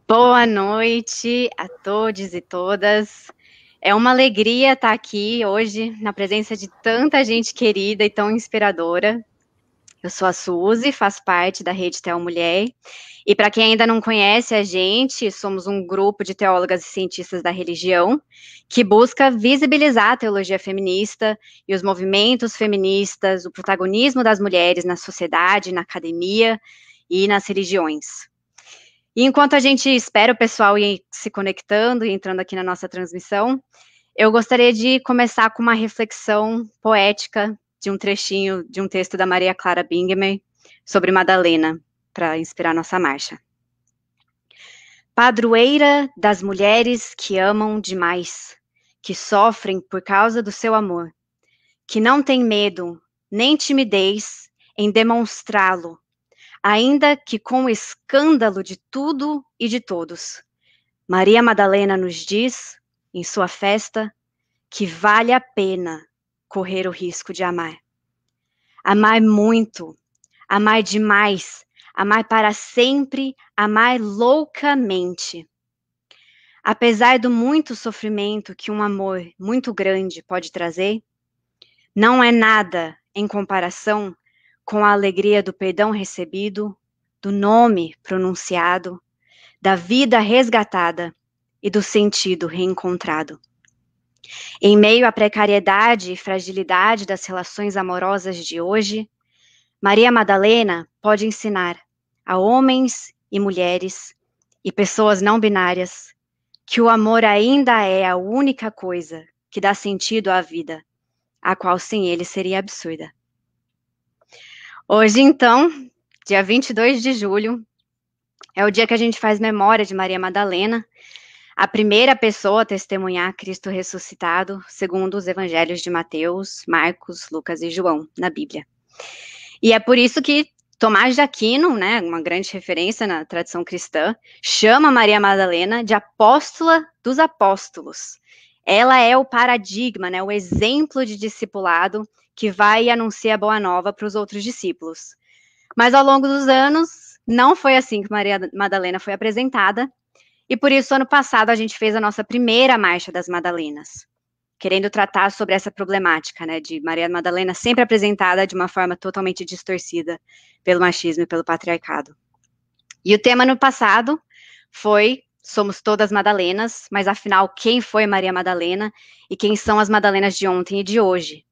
Boa noite a todos e todas. É uma alegria estar aqui hoje na presença de tanta gente querida e tão inspiradora. Eu sou a Suzy, faço parte da Rede Tel Mulher. E para quem ainda não conhece a gente, somos um grupo de teólogas e cientistas da religião que busca visibilizar a teologia feminista e os movimentos feministas, o protagonismo das mulheres na sociedade, na academia e nas religiões. E enquanto a gente espera o pessoal ir se conectando e entrando aqui na nossa transmissão, eu gostaria de começar com uma reflexão poética de um trechinho de um texto da Maria Clara Bingemer sobre Madalena, para inspirar nossa marcha. Padroeira das mulheres que amam demais, que sofrem por causa do seu amor, que não tem medo nem timidez em demonstrá-lo, ainda que com o escândalo de tudo e de todos. Maria Madalena nos diz, em sua festa, que vale a pena correr o risco de amar. Amar muito, amar demais, amar para sempre, amar loucamente. Apesar do muito sofrimento que um amor muito grande pode trazer, não é nada em comparação com a alegria do perdão recebido, do nome pronunciado, da vida resgatada e do sentido reencontrado. Em meio à precariedade e fragilidade das relações amorosas de hoje, Maria Madalena pode ensinar a homens e mulheres e pessoas não binárias que o amor ainda é a única coisa que dá sentido à vida, a qual sem ele seria absurda. Hoje, então, dia 22 de julho, é o dia que a gente faz memória de Maria Madalena, a primeira pessoa a testemunhar Cristo ressuscitado, segundo os evangelhos de Mateus, Marcos, Lucas e João, na Bíblia. E é por isso que Tomás de Aquino, né, uma grande referência na tradição cristã, chama Maria Madalena de apóstola dos apóstolos. Ela é o paradigma, né, o exemplo de discipulado que vai e anuncia a boa nova para os outros discípulos. Mas ao longo dos anos, não foi assim que Maria Madalena foi apresentada, e por isso, ano passado, a gente fez a nossa primeira Marcha das Madalenas, querendo tratar sobre essa problemática, né, de Maria Madalena sempre apresentada de uma forma totalmente distorcida pelo machismo e pelo patriarcado. E o tema no passado foi Somos Todas Madalenas, mas afinal, quem foi Maria Madalena e quem são as Madalenas de ontem e de hoje?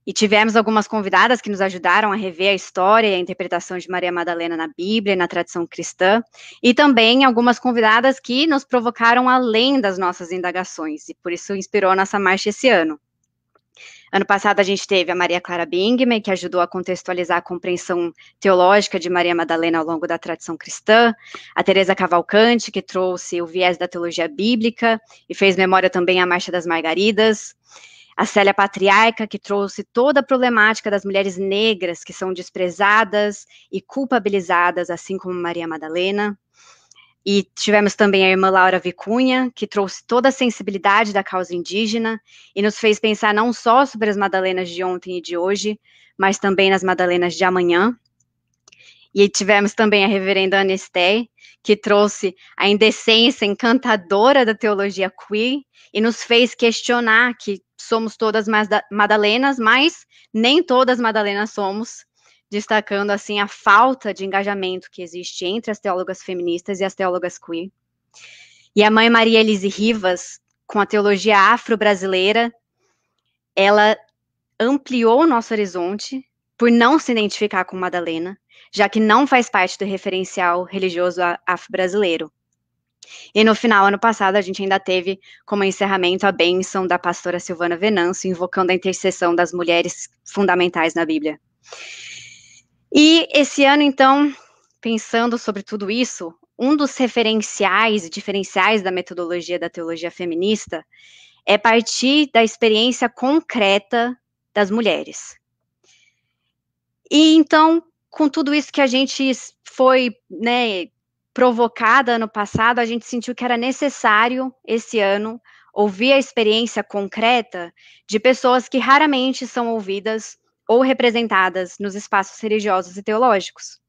E tivemos algumas convidadas que nos ajudaram a rever a história e a interpretação de Maria Madalena na Bíblia e na tradição cristã, e também algumas convidadas que nos provocaram além das nossas indagações, e por isso inspirou a nossa marcha esse ano. Ano passado a gente teve a Maria Clara Bingemer, que ajudou a contextualizar a compreensão teológica de Maria Madalena ao longo da tradição cristã, a Teresa Cavalcante, que trouxe o viés da teologia bíblica e fez memória também à Marcha das Margaridas, a Célia Patriarca, que trouxe toda a problemática das mulheres negras que são desprezadas e culpabilizadas, assim como Maria Madalena. E tivemos também a irmã Laura Vicunha, que trouxe toda a sensibilidade da causa indígena e nos fez pensar não só sobre as Madalenas de ontem e de hoje, mas também nas Madalenas de amanhã. E tivemos também a reverenda Anesté, que trouxe a indecência encantadora da teologia queer e nos fez questionar que somos todas Madalenas, mas nem todas Madalenas somos, destacando assim a falta de engajamento que existe entre as teólogas feministas e as teólogas queer. E a mãe Maria Elise Rivas, com a teologia afro-brasileira, ela ampliou o nosso horizonte por não se identificar com Madalena, já que não faz parte do referencial religioso afro-brasileiro. E no final, ano passado, a gente ainda teve como encerramento a bênção da pastora Silvana Venâncio, invocando a intercessão das mulheres fundamentais na Bíblia. E esse ano, então, pensando sobre tudo isso, um dos referenciais e diferenciais da metodologia da teologia feminista é partir da experiência concreta das mulheres. E então, com tudo isso que a gente foi, né, provocada ano passado, a gente sentiu que era necessário, esse ano, ouvir a experiência concreta de pessoas que raramente são ouvidas ou representadas nos espaços religiosos e teológicos,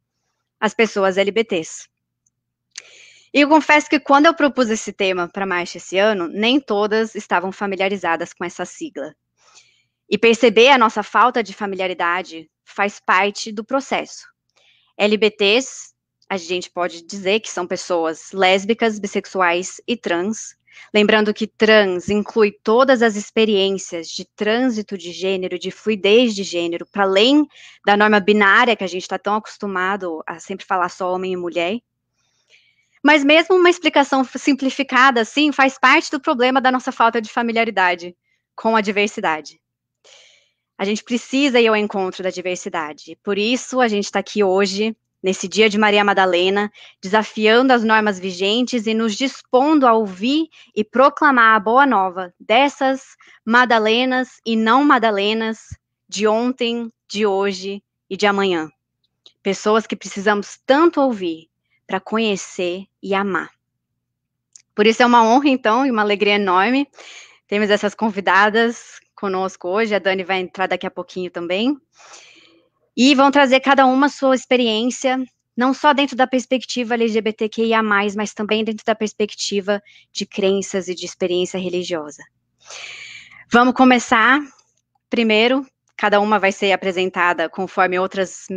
as pessoas LGBTs. E eu confesso que quando eu propus esse tema para a marcha esse ano, nem todas estavam familiarizadas com essa sigla. E perceber a nossa falta de familiaridade faz parte do processo. LBTs, a gente pode dizer que são pessoas lésbicas, bissexuais e trans. Lembrando que trans inclui todas as experiências de trânsito de gênero, de fluidez de gênero, para além da norma binária que a gente está tão acostumado a sempre falar só homem e mulher. Mas mesmo uma explicação simplificada assim faz parte do problema da nossa falta de familiaridade com a diversidade. A gente precisa ir ao encontro da diversidade. Por isso, a gente está aqui hoje, nesse dia de Maria Madalena, desafiando as normas vigentes e nos dispondo a ouvir e proclamar a boa nova dessas Madalenas e não Madalenas de ontem, de hoje e de amanhã. Pessoas que precisamos tanto ouvir para conhecer e amar. Por isso é uma honra, então, e uma alegria enorme. Temos essas convidadas conosco hoje, a Dani vai entrar daqui a pouquinho também, e vão trazer cada uma a sua experiência, não só dentro da perspectiva LGBTQIA+, mas também dentro da perspectiva de crenças e de experiência religiosa. Vamos começar, primeiro, cada uma vai ser apresentada conforme outras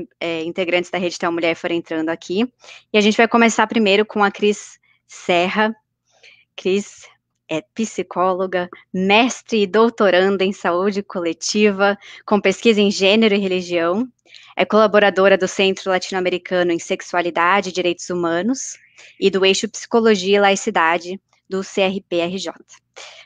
integrantes da Rede Tel Mulher forem entrando aqui, e a gente vai começar primeiro com a Cris Serra. Cris é psicóloga, mestre e doutoranda em saúde coletiva, com pesquisa em gênero e religião. É colaboradora do Centro Latino-Americano em Sexualidade e Direitos Humanos e do Eixo Psicologia e Laicidade do CRPRJ.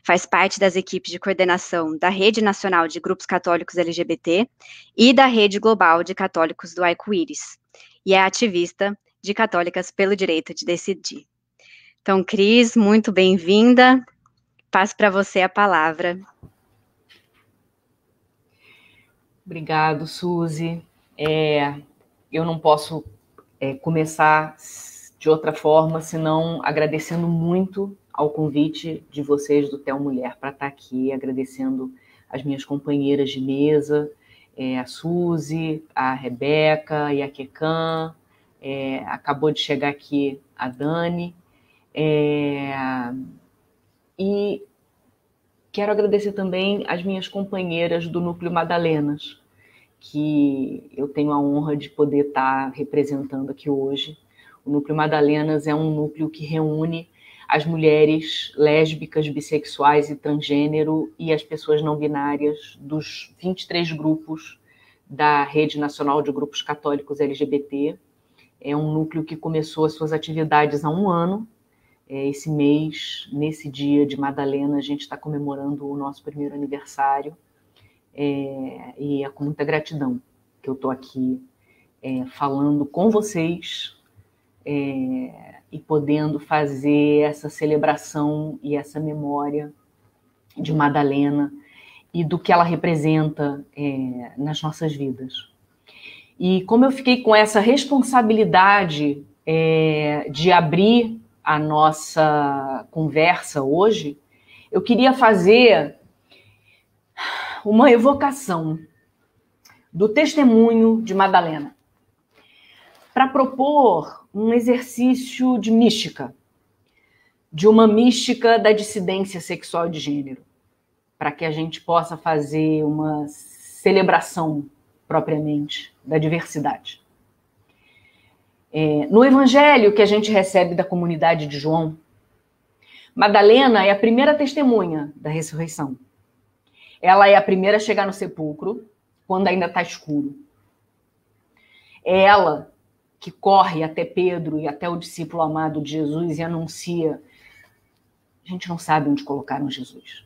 Faz parte das equipes de coordenação da Rede Nacional de Grupos Católicos LGBT e da Rede Global de Católicos do Arco-Íris. E é ativista de Católicas pelo Direito de Decidir. Então, Cris, muito bem-vinda. Passo para você a palavra. Obrigado, Suzy. Eu não posso começar de outra forma, senão agradecendo muito ao convite de vocês do Tel Mulher para estar aqui, agradecendo as minhas companheiras de mesa, a Suzy, a Rebeca e a Kekan. Acabou de chegar aqui a Dani. E quero agradecer também as minhas companheiras do Núcleo Madalenas, que eu tenho a honra de poder estar representando aqui hoje. O Núcleo Madalenas é um núcleo que reúne as mulheres lésbicas, bissexuais e transgênero e as pessoas não binárias dos 23 grupos da Rede Nacional de Grupos Católicos LGBT. É um núcleo que começou as suas atividades há um ano. Esse mês, nesse dia de Madalena, a gente está comemorando o nosso primeiro aniversário. E é com muita gratidão que eu estou aqui falando com vocês e podendo fazer essa celebração e essa memória de Madalena e do que ela representa nas nossas vidas. E como eu fiquei com essa responsabilidade de abrir a nossa conversa hoje, eu queria fazer uma evocação do testemunho de Madalena para propor um exercício de mística, de uma mística da dissidência sexual de gênero, para que a gente possa fazer uma celebração propriamente da diversidade. No evangelho que a gente recebe da comunidade de João, Madalena é a primeira testemunha da ressurreição. Ela é a primeira a chegar no sepulcro quando ainda está escuro. É ela que corre até Pedro e até o discípulo amado de Jesus e anuncia: a gente não sabe onde colocaram Jesus.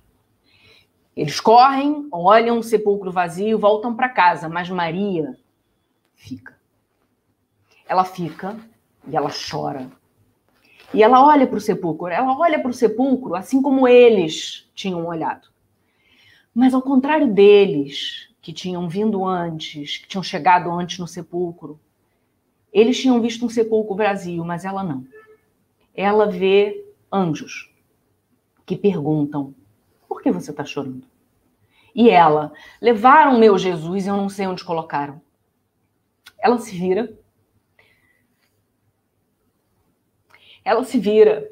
Eles correm, olham o sepulcro vazio, voltam para casa, mas Maria fica. Ela fica e ela chora. E ela olha para o sepulcro, assim como eles tinham olhado. Mas ao contrário deles, que tinham vindo antes, que tinham chegado antes no sepulcro, eles tinham visto um sepulcro vazio, mas ela não. Ela vê anjos que perguntam: por que você está chorando? E ela: levaram meu Jesus e eu não sei onde colocaram. Ela se vira. Ela se vira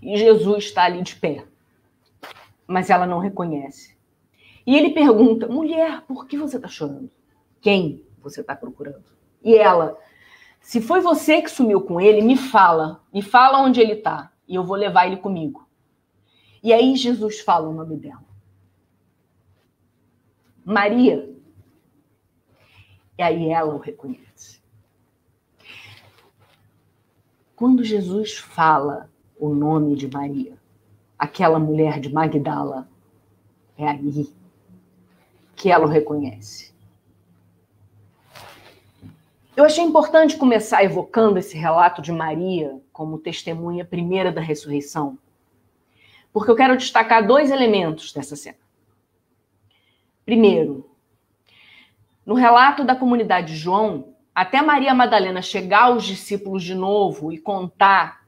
e Jesus está ali de pé, mas ela não reconhece. E ele pergunta: mulher, por que você está chorando? Quem você está procurando? E ela: se foi você que sumiu com ele, me fala onde ele está, e eu vou levar ele comigo. E aí Jesus fala o nome dela: Maria. E aí ela o reconhece. Quando Jesus fala o nome de Maria, aquela mulher de Magdala, é aí que ela o reconhece. Eu achei importante começar evocando esse relato de Maria como testemunha primeira da ressurreição, porque eu quero destacar 2 elementos dessa cena. Primeiro, no relato da comunidade de João, até Maria Madalena chegar aos discípulos de novo e contar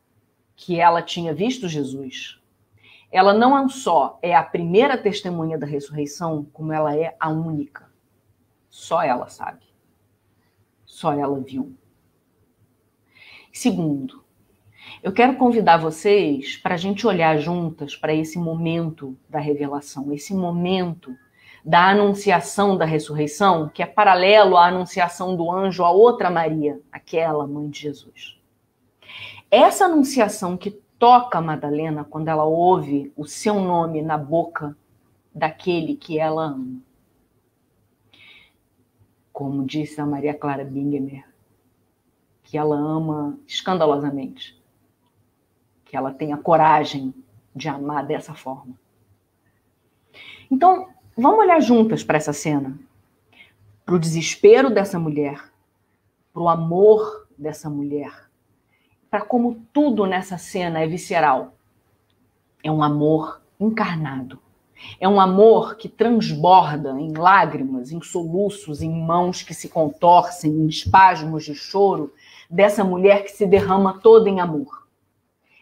que ela tinha visto Jesus, ela não só é a primeira testemunha da ressurreição, como ela é a única. Só ela sabe. Só ela viu. Segundo, eu quero convidar vocês para a gente olhar juntas para esse momento da revelação, esse momento da anunciação da ressurreição, que é paralelo à anunciação do anjo a outra Maria, aquela mãe de Jesus. Essa anunciação que toca Madalena quando ela ouve o seu nome na boca daquele que ela ama. Como disse a Maria Clara Bingemer, que ela ama escandalosamente, que ela tem a coragem de amar dessa forma. Então, vamos olhar juntas para essa cena, para o desespero dessa mulher, para o amor dessa mulher, para como tudo nessa cena é visceral. É um amor encarnado. É um amor que transborda em lágrimas, em soluços, em mãos que se contorcem, em espasmos de choro, dessa mulher que se derrama toda em amor.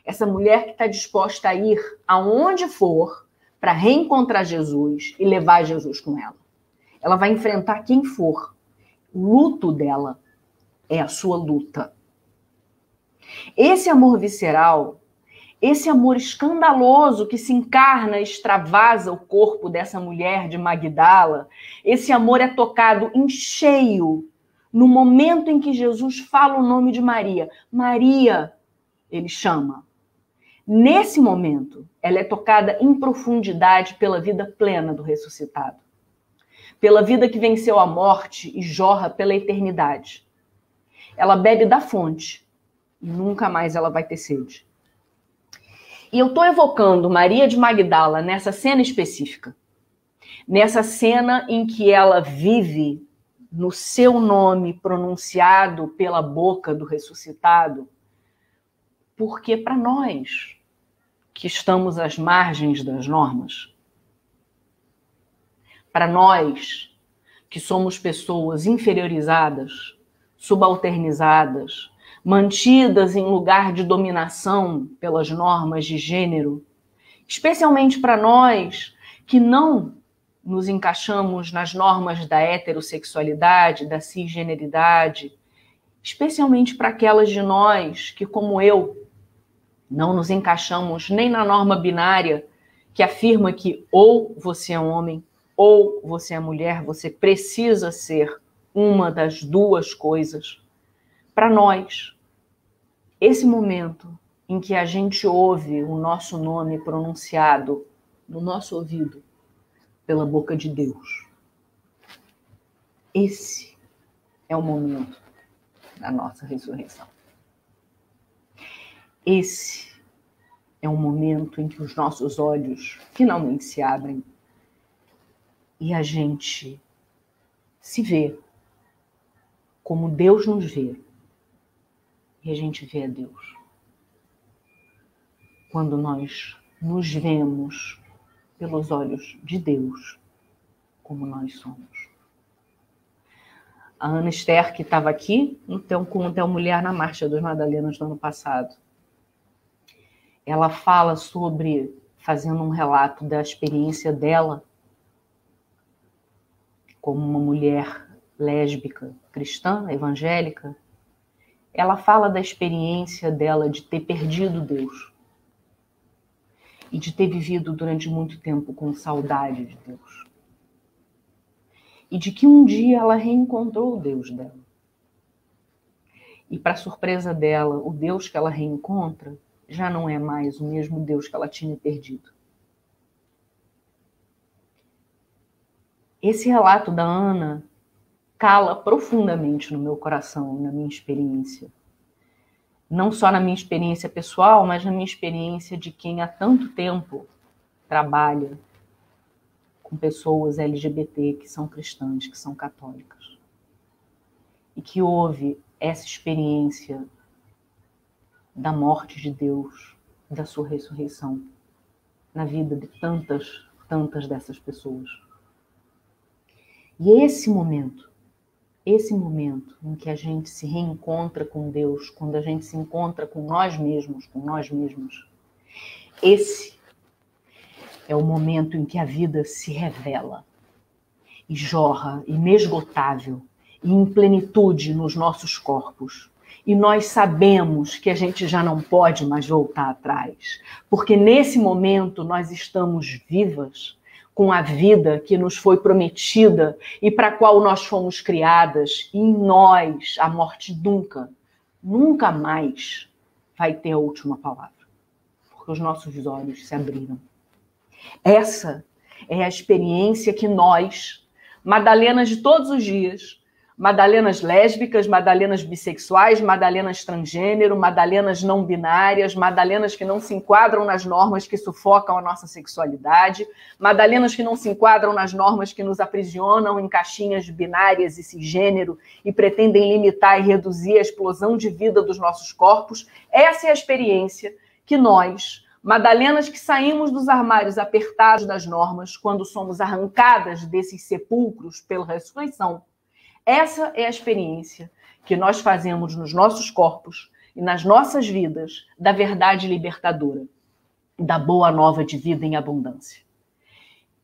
Essa mulher que está disposta a ir aonde for para reencontrar Jesus e levar Jesus com ela. Ela vai enfrentar quem for. O luto dela é a sua luta. Esse amor visceral, esse amor escandaloso que se encarna e extravasa o corpo dessa mulher de Magdala, esse amor é tocado em cheio no momento em que Jesus fala o nome de Maria. Maria, ele chama. Nesse momento, ela é tocada em profundidade pela vida plena do ressuscitado, pela vida que venceu a morte e jorra pela eternidade. Ela bebe da fonte e nunca mais ela vai ter sede. E eu estou evocando Maria de Magdala nessa cena específica, nessa cena em que ela vive no seu nome pronunciado pela boca do ressuscitado, porque para nós que estamos às margens das normas, para nós que somos pessoas inferiorizadas, subalternizadas, mantidas em lugar de dominação pelas normas de gênero, especialmente para nós que não nos encaixamos nas normas da heterossexualidade, da cisgeneridade, especialmente para aquelas de nós que, como eu, não nos encaixamos nem na norma binária que afirma que ou você é homem ou você é mulher, você precisa ser uma das duas coisas. Para nós, esse momento em que a gente ouve o nosso nome pronunciado no nosso ouvido pela boca de Deus, esse é o momento da nossa ressurreição. Esse é o momento em que os nossos olhos finalmente se abrem e a gente se vê como Deus nos vê. E a gente vê a Deus. Quando nós nos vemos pelos olhos de Deus, como nós somos. A Ana Esther, que estava aqui com o Theo Mulher na Marcha dos Madalenas do ano passado, ela fala sobre, fazendo um relato da experiência dela como uma mulher lésbica, cristã, evangélica, ela fala da experiência dela de ter perdido Deus e de ter vivido durante muito tempo com saudade de Deus. E de que um dia ela reencontrou o Deus dela. E para surpresa dela, o Deus que ela reencontra já não é mais o mesmo Deus que ela tinha perdido. Esse relato da Ana cala profundamente no meu coração, na minha experiência. Não só na minha experiência pessoal, mas na minha experiência de quem há tanto tempo trabalha com pessoas LGBT que são cristãs, que são católicas. E que houve essa experiência da morte de Deus, da sua ressurreição, na vida de tantas dessas pessoas. E esse momento em que a gente se reencontra com Deus, quando a gente se encontra com nós mesmos, esse é o momento em que a vida se revela e jorra, inesgotável, e em plenitude nos nossos corpos. E nós sabemos que a gente já não pode mais voltar atrás, porque nesse momento nós estamos vivas com a vida que nos foi prometida e para a qual nós fomos criadas. E em nós a morte nunca mais vai ter a última palavra, porque os nossos olhos se abriram. Essa é a experiência que nós, Madalenas de todos os dias, Madalenas lésbicas, Madalenas bissexuais, Madalenas transgênero, Madalenas não binárias, Madalenas que não se enquadram nas normas que sufocam a nossa sexualidade, Madalenas que não se enquadram nas normas que nos aprisionam em caixinhas binárias e cisgênero e pretendem limitar e reduzir a explosão de vida dos nossos corpos. Essa é a experiência que nós, Madalenas que saímos dos armários apertados das normas quando somos arrancadas desses sepulcros pela ressurreição, essa é a experiência que nós fazemos nos nossos corpos e nas nossas vidas da verdade libertadora, da boa nova de vida em abundância.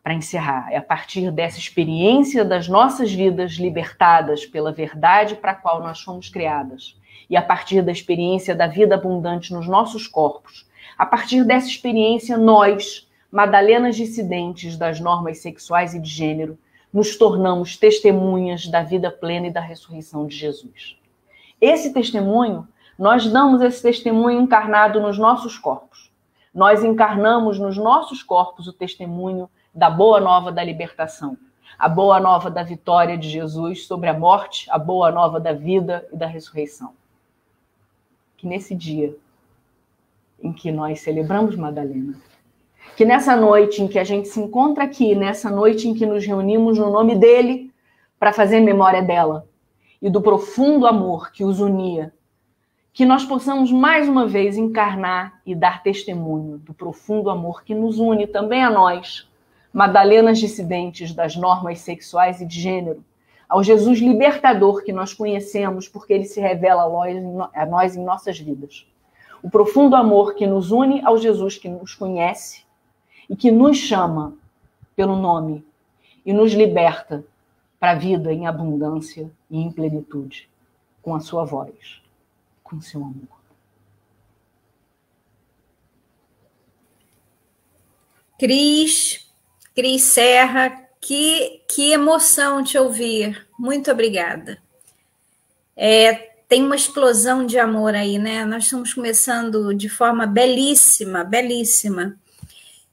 Para encerrar, é a partir dessa experiência das nossas vidas libertadas pela verdade para a qual nós fomos criadas, e a partir da experiência da vida abundante nos nossos corpos, a partir dessa experiência nós, Madalenas dissidentes das normas sexuais e de gênero, nos tornamos testemunhas da vida plena e da ressurreição de Jesus. Esse testemunho, nós damos esse testemunho encarnado nos nossos corpos. Nós encarnamos nos nossos corpos o testemunho da boa nova da libertação, a boa nova da vitória de Jesus sobre a morte, a boa nova da vida e da ressurreição. Que nesse dia em que nós celebramos Madalena, que nessa noite em que a gente se encontra aqui, nessa noite em que nos reunimos no nome dele para fazer memória dela e do profundo amor que os unia, que nós possamos mais uma vez encarnar e dar testemunho do profundo amor que nos une também a nós, Madalenas dissidentes das normas sexuais e de gênero, ao Jesus libertador que nós conhecemos porque ele se revela a nós em nossas vidas. O profundo amor que nos une ao Jesus que nos conhece e que nos chama pelo nome e nos liberta para a vida em abundância e em plenitude, com a sua voz, com o seu amor. Cris Serra, que emoção te ouvir. Muito obrigada. Tem uma explosão de amor aí, né? Nós estamos começando de forma belíssima, belíssima.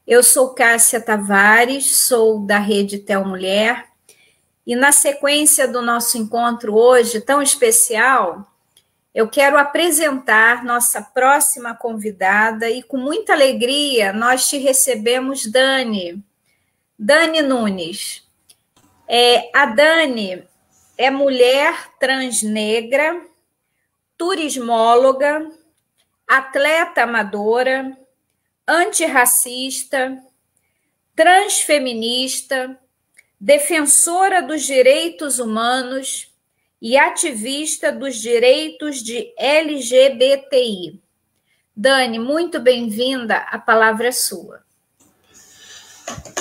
Eu sou Cássia Tavares, sou da Rede Tel Mulher, e na sequência do nosso encontro hoje, tão especial, eu quero apresentar nossa próxima convidada, e com muita alegria nós te recebemos, Dani Nunes. A Dani é mulher transnegra, turismóloga, atleta amadora, antirracista, transfeminista, defensora dos direitos humanos e ativista dos direitos de LGBTI. Dani, muito bem-vinda, a palavra é sua.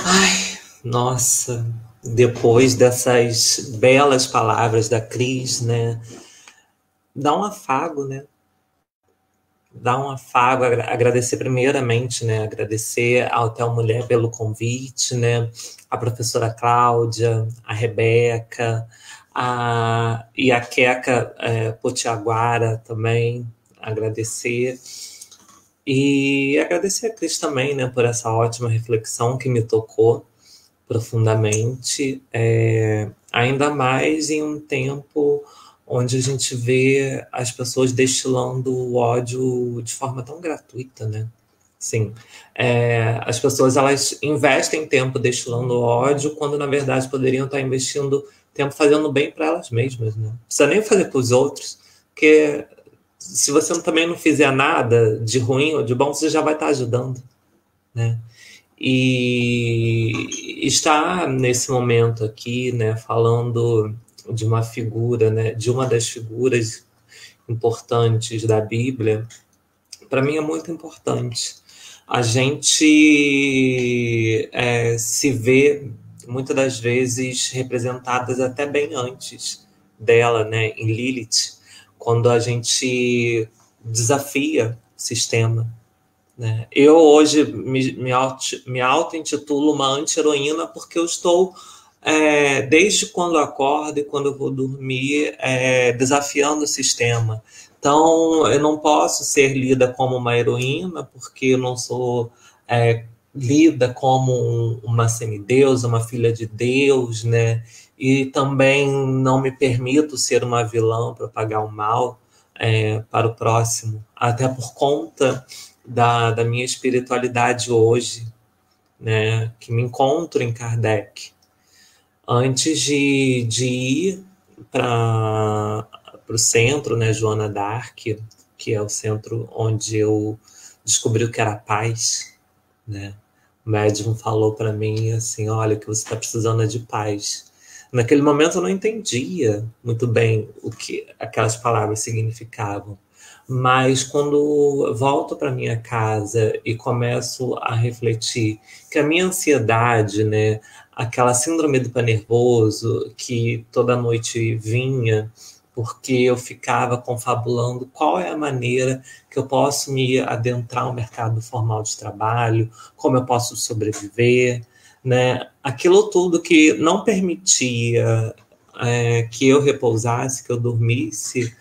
Ai, nossa, depois dessas belas palavras da Cris, né? dar um afago, né? Dar um afago, agradecer primeiramente, né? Agradecer ao Hotel Mulher pelo convite, né? A professora Cláudia, a Rebeca, e a Queca Potiaguara também, agradecer. E agradecer a Cris também, né? Por essa ótima reflexão que me tocou profundamente, ainda mais em um tempo onde a gente vê as pessoas destilando o ódio de forma tão gratuita, né? Sim, as pessoas elas investem tempo destilando ódio quando na verdade poderiam estar investindo tempo fazendo bem para elas mesmas, né? Não precisa nem fazer para os outros, porque se você também não fizer nada de ruim ou de bom, você já vai estar ajudando, né? E estar nesse momento aqui, né, falando de uma figura, né, de uma das figuras importantes da Bíblia, para mim é muito importante. A gente se vê muitas das vezes representadas até bem antes dela, né, em Lilith, quando a gente desafia o sistema, né? Eu hoje me auto-intitulo uma anti-heroína porque eu estou, desde quando eu acordo e quando eu vou dormir, desafiando o sistema. Então, eu não posso ser lida como uma heroína porque eu não sou lida como uma semideusa, uma filha de Deus, né? E também não me permito ser uma vilã para pagar o mal para o próximo, até por conta da minha espiritualidade hoje, né, que me encontro em Kardec. Antes de ir para o centro, né, Joana d'Arc, que é o centro onde eu descobri o que era paz, né? O médium falou para mim assim, olha, o que você está precisando é de paz. Naquele momento eu não entendia muito bem o que aquelas palavras significavam. Mas quando volto para minha casa e começo a refletir que a minha ansiedade, né, aquela síndrome do pé nervoso que toda noite vinha, porque eu ficava confabulando qual é a maneira que eu posso me adentrar no mercado formal de trabalho, como eu posso sobreviver, né? Aquilo tudo que não permitia que eu repousasse, que eu dormisse,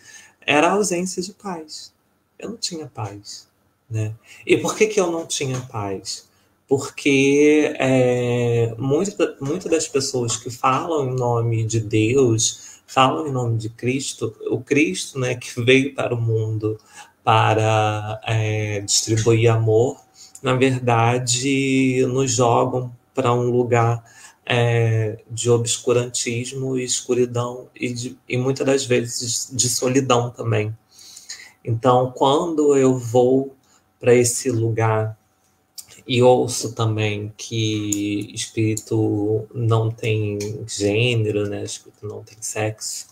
era a ausência de paz. Eu não tinha paz, né? E por que eu não tinha paz? Porque muitas das pessoas que falam em nome de Deus, falam em nome de Cristo, o Cristo, né, que veio para o mundo para distribuir amor, na verdade, nos jogam para um lugar de obscurantismo e escuridão e muitas das vezes de solidão também. Então, quando eu vou para esse lugar e ouço também que espírito não tem gênero, né? Espírito não tem sexo,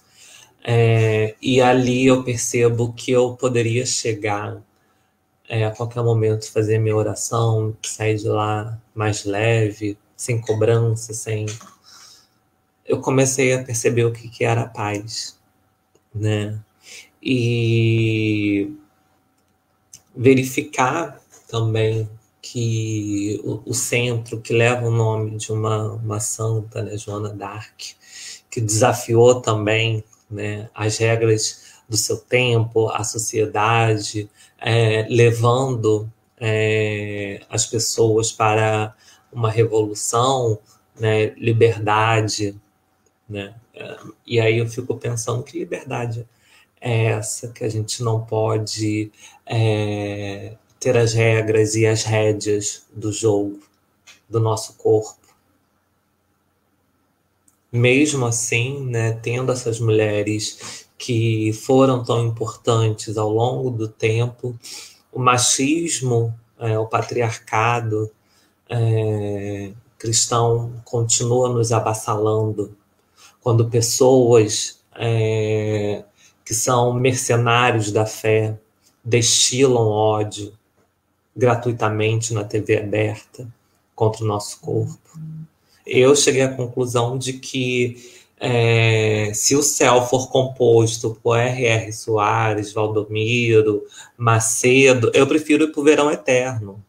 e ali eu percebo que eu poderia chegar a qualquer momento, fazer minha oração, sair de lá mais leve, sem cobrança, sem... Eu comecei a perceber o que era a paz, né? E verificar também que o centro, que leva o nome de uma santa, né, Joana d'Arc, que desafiou também, né, as regras do seu tempo, a sociedade, levando as pessoas para uma revolução, né, liberdade, né? E aí eu fico pensando que liberdade é essa, que a gente não pode ter as regras e as rédeas do jogo, do nosso corpo. Mesmo assim, né, tendo essas mulheres que foram tão importantes ao longo do tempo, o machismo, o patriarcado cristão continua nos avassalando. Quando pessoas que são mercenários da fé destilam ódio gratuitamente na TV aberta contra o nosso corpo. Eu cheguei à conclusão de que Se o céu for composto por R.R. Soares, Valdomiro, Macedo, eu prefiro ir para o verão eterno.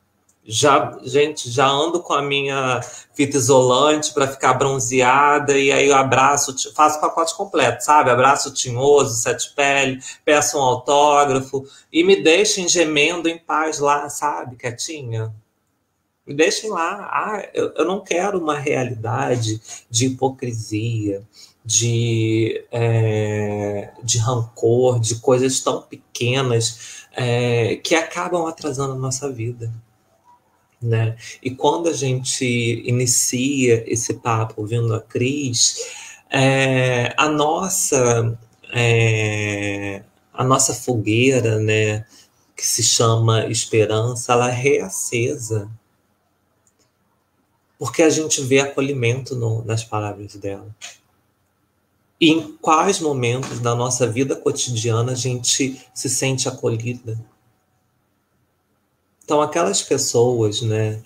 Gente, já ando com a minha fita isolante para ficar bronzeada, e aí eu abraço, faço o pacote completo, sabe? Abraço o Tinhoso, Sete Pele, peço um autógrafo e me deixem gemendo em paz lá, sabe? Quietinha. Me deixem lá. Eu não quero uma realidade de hipocrisia, de rancor, de coisas tão pequenas que acabam atrasando a nossa vida. Né? E quando a gente inicia esse papo ouvindo a Cris, a nossa fogueira, né, que se chama esperança, ela é reacesa. Porque a gente vê acolhimento nas palavras dela. E em quais momentos da nossa vida cotidiana a gente se sente acolhida? Então, aquelas pessoas, né,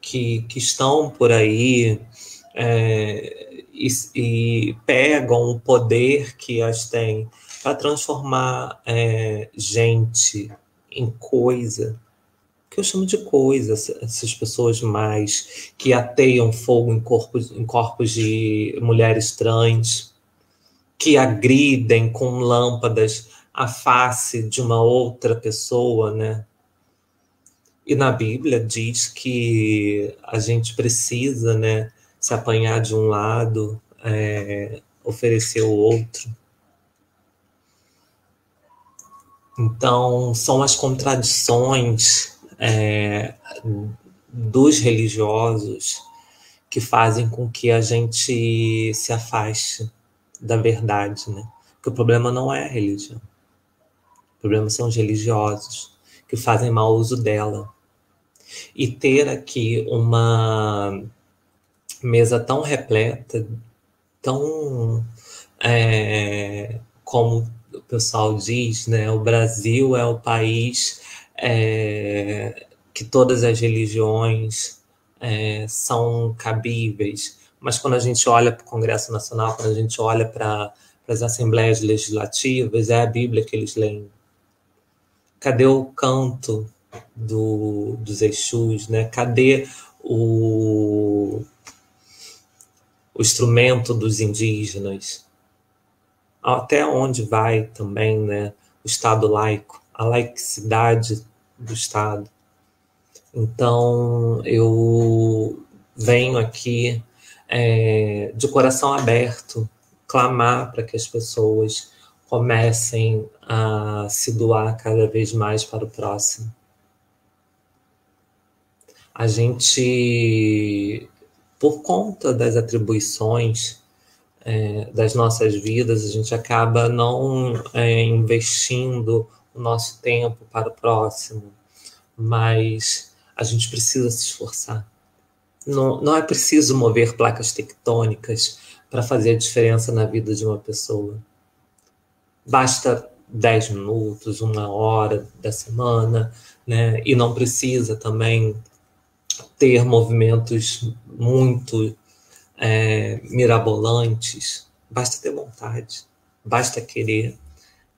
que estão por aí e pegam o poder que as têm para transformar gente em coisa, que eu chamo de coisa, essas pessoas mais que ateiam fogo em corpos de mulheres trans, que agridem com lâmpadas a face de uma outra pessoa, né? E na Bíblia diz que a gente precisa, né, se apanhar de um lado, oferecer o outro. Então, são as contradições dos religiosos que fazem com que a gente se afaste da verdade, né? Porque o problema não é a religião. O problema são os religiosos que fazem mau uso dela. E ter aqui uma mesa tão repleta, tão, como o pessoal diz, né? O Brasil é o país que todas as religiões são cabíveis. Mas quando a gente olha para o Congresso Nacional, quando a gente olha para as assembleias legislativas, é a Bíblia que eles leem. Cadê o canto dos Exus, né? Cadê o instrumento dos indígenas? Até onde vai também, né, o Estado laico, a laicidade do Estado? Então, eu venho aqui de coração aberto clamar para que as pessoas comecem a se doar cada vez mais para o próximo. A gente, por conta das atribuições das nossas vidas, a gente acaba não investindo o nosso tempo para o próximo, mas a gente precisa se esforçar. Não é preciso mover placas tectônicas para fazer a diferença na vida de uma pessoa. Basta 10 minutos, 1 hora da semana, né? E não precisa também ter movimentos muito mirabolantes. Basta ter vontade, basta querer,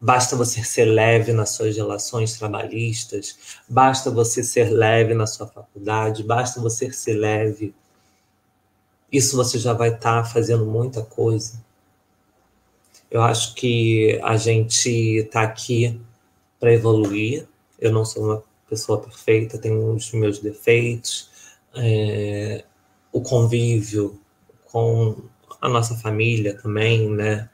basta você ser leve nas suas relações trabalhistas, basta você ser leve na sua faculdade, basta você ser leve. Isso você já vai estar fazendo muita coisa. Eu acho que a gente está aqui para evoluir. Eu não sou uma pessoa perfeita, tenho os meus defeitos. O convívio com a nossa família também, né?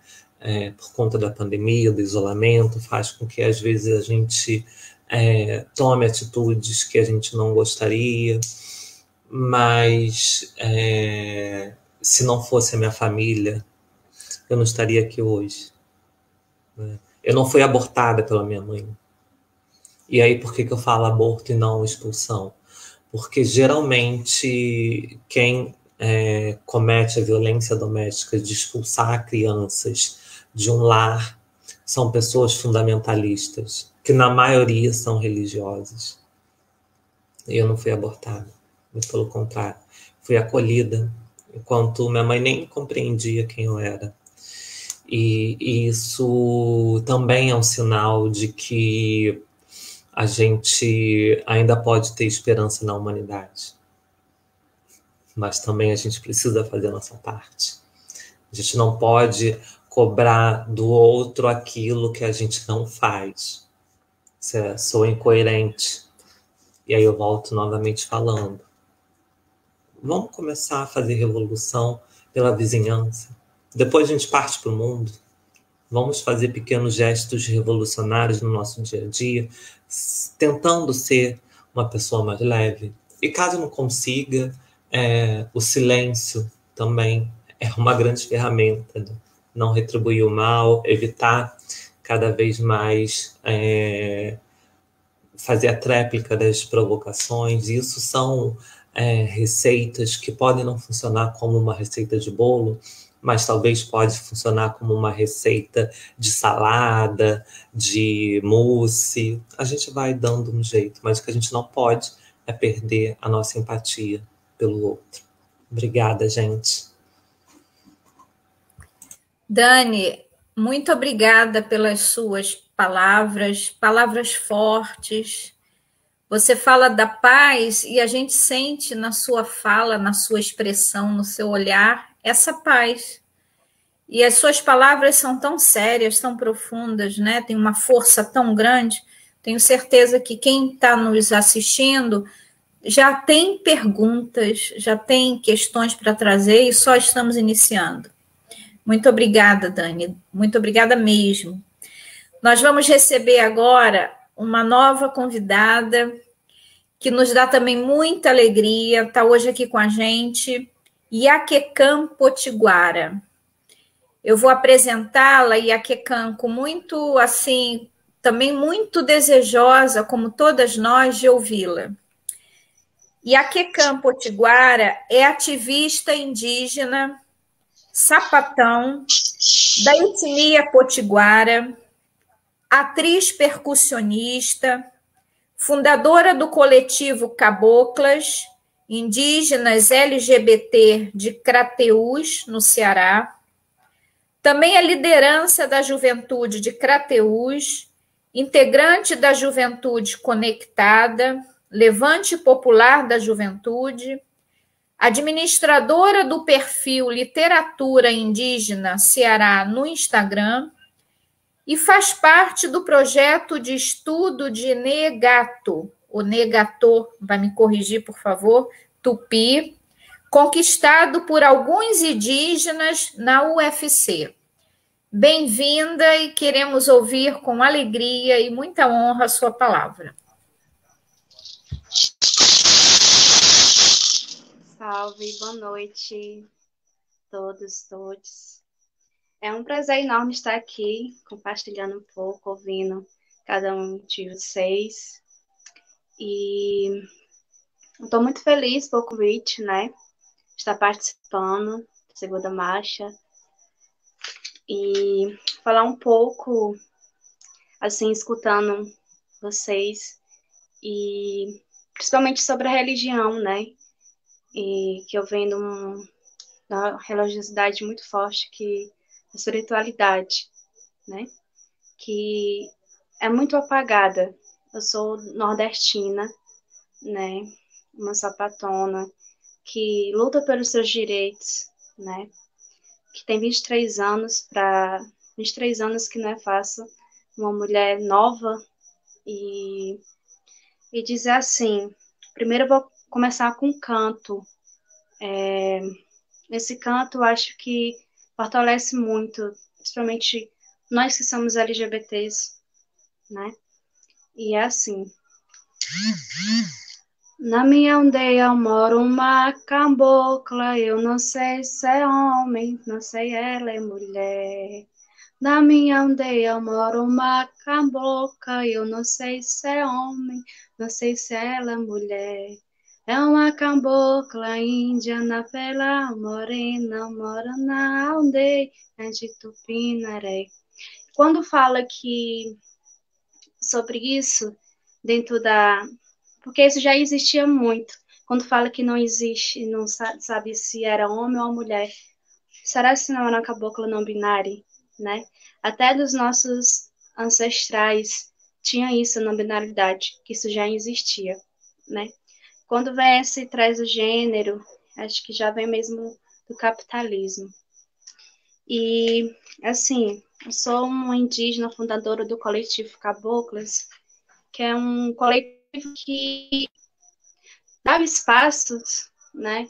Por conta da pandemia, do isolamento, faz com que às vezes a gente tome atitudes que a gente não gostaria, mas se não fosse a minha família, eu não estaria aqui hoje, né? Eu não fui abortada pela minha mãe. E aí por que eu falo aborto e não expulsão? Porque geralmente quem comete a violência doméstica de expulsar crianças de um lar são pessoas fundamentalistas, que na maioria são religiosas. E eu não fui abortada, mas pelo contrário, fui acolhida enquanto minha mãe nem compreendia quem eu era. E isso também é um sinal de que a gente ainda pode ter esperança na humanidade. Mas também a gente precisa fazer a nossa parte. A gente não pode cobrar do outro aquilo que a gente não faz. Sou incoerente. E aí eu volto novamente falando. Vamos começar a fazer revolução pela vizinhança. Depois a gente parte para o mundo. Vamos fazer pequenos gestos revolucionários no nosso dia a dia, tentando ser uma pessoa mais leve. E caso não consiga, o silêncio também é uma grande ferramenta, né? Não retribuir o mal, evitar cada vez mais fazer a tréplica das provocações. Isso são receitas que podem não funcionar como uma receita de bolo, mas talvez pode funcionar como uma receita de salada, de mousse. A gente vai dando um jeito, mas o que a gente não pode é perder a nossa empatia pelo outro. Obrigada, gente. Dani, muito obrigada pelas suas palavras fortes. Você fala da paz e a gente sente na sua fala, na sua expressão, no seu olhar, essa paz. E as suas palavras são tão sérias, tão profundas, né? Tem uma força tão grande. Tenho certeza que quem está nos assistindo já tem perguntas, já tem questões para trazer e só estamos iniciando. Muito obrigada, Dani. Muito obrigada mesmo. Nós vamos receber agora uma nova convidada que nos dá também muita alegria, está hoje aqui com a gente, Iaquecã Potiguara. Eu vou apresentá-la, Iaquecã, com muito, assim, também muito desejosa, como todas nós, de ouvi-la. Iaquecã Potiguara é ativista indígena, sapatão, da etnia potiguara, atriz percussionista, fundadora do coletivo Caboclas, indígenas LGBT de Crateús, no Ceará. Também é liderança da juventude de Crateús, integrante da Juventude Conectada, Levante Popular da Juventude, administradora do perfil Literatura Indígena Ceará no Instagram, e faz parte do projeto de estudo de Negato, o Negatô, vai me corrigir, por favor, Tupi, conquistado por alguns indígenas na UFC. Bem-vinda e queremos ouvir com alegria e muita honra a sua palavra. Salve, boa noite a todos. É um prazer enorme estar aqui, compartilhando um pouco, ouvindo cada um de vocês. E estou muito feliz pelo convite, né? Estar participando da segunda marcha. E falar um pouco, assim, escutando vocês. E principalmente sobre a religião, né? E que eu venho uma religiosidade muito forte que a espiritualidade, né? Que é muito apagada. Eu sou nordestina, né? Uma sapatona que luta pelos seus direitos, né? Que tem 23 anos 23 anos que não é fácil, uma mulher nova e dizer assim, primeiro eu vou começar com um canto. Esse canto eu acho que fortalece muito, principalmente nós que somos LGBTs, né? E é assim. Na minha aldeia mora uma cabocla, eu não sei se é homem, não sei ela é mulher. Na minha aldeia mora uma cabocla, eu não sei se é homem, não sei se ela é mulher. É uma cabocla indiana pela morena, mora na aldeia de Tupinaré. Quando fala que sobre isso, dentro da... Porque isso já existia muito, quando fala que não existe, não sabe se era homem ou mulher, será que não era uma cabocla não binária, né? Até dos nossos ancestrais tinha isso na binaridade, que isso já existia, né? Quando vem esse traz o gênero, acho que já vem mesmo do capitalismo. E, assim, eu sou uma indígena fundadora do coletivo Caboclas, que é um coletivo que dá espaços, né,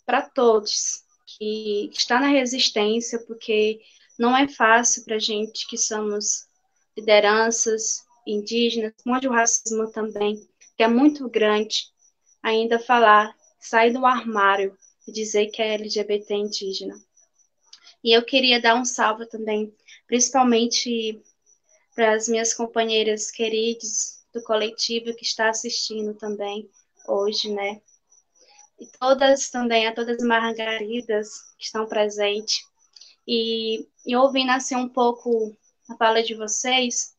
para todos, que está na resistência, porque não é fácil para a gente que somos lideranças indígenas, onde o racismo também, que é muito grande, ainda falar, sair do armário e dizer que é LGBT indígena. E eu queria dar um salve também, principalmente para as minhas companheiras queridas do coletivo que está assistindo também hoje, né? E todas também, a todas as margaridas que estão presentes. E ouvindo assim um pouco a fala de vocês,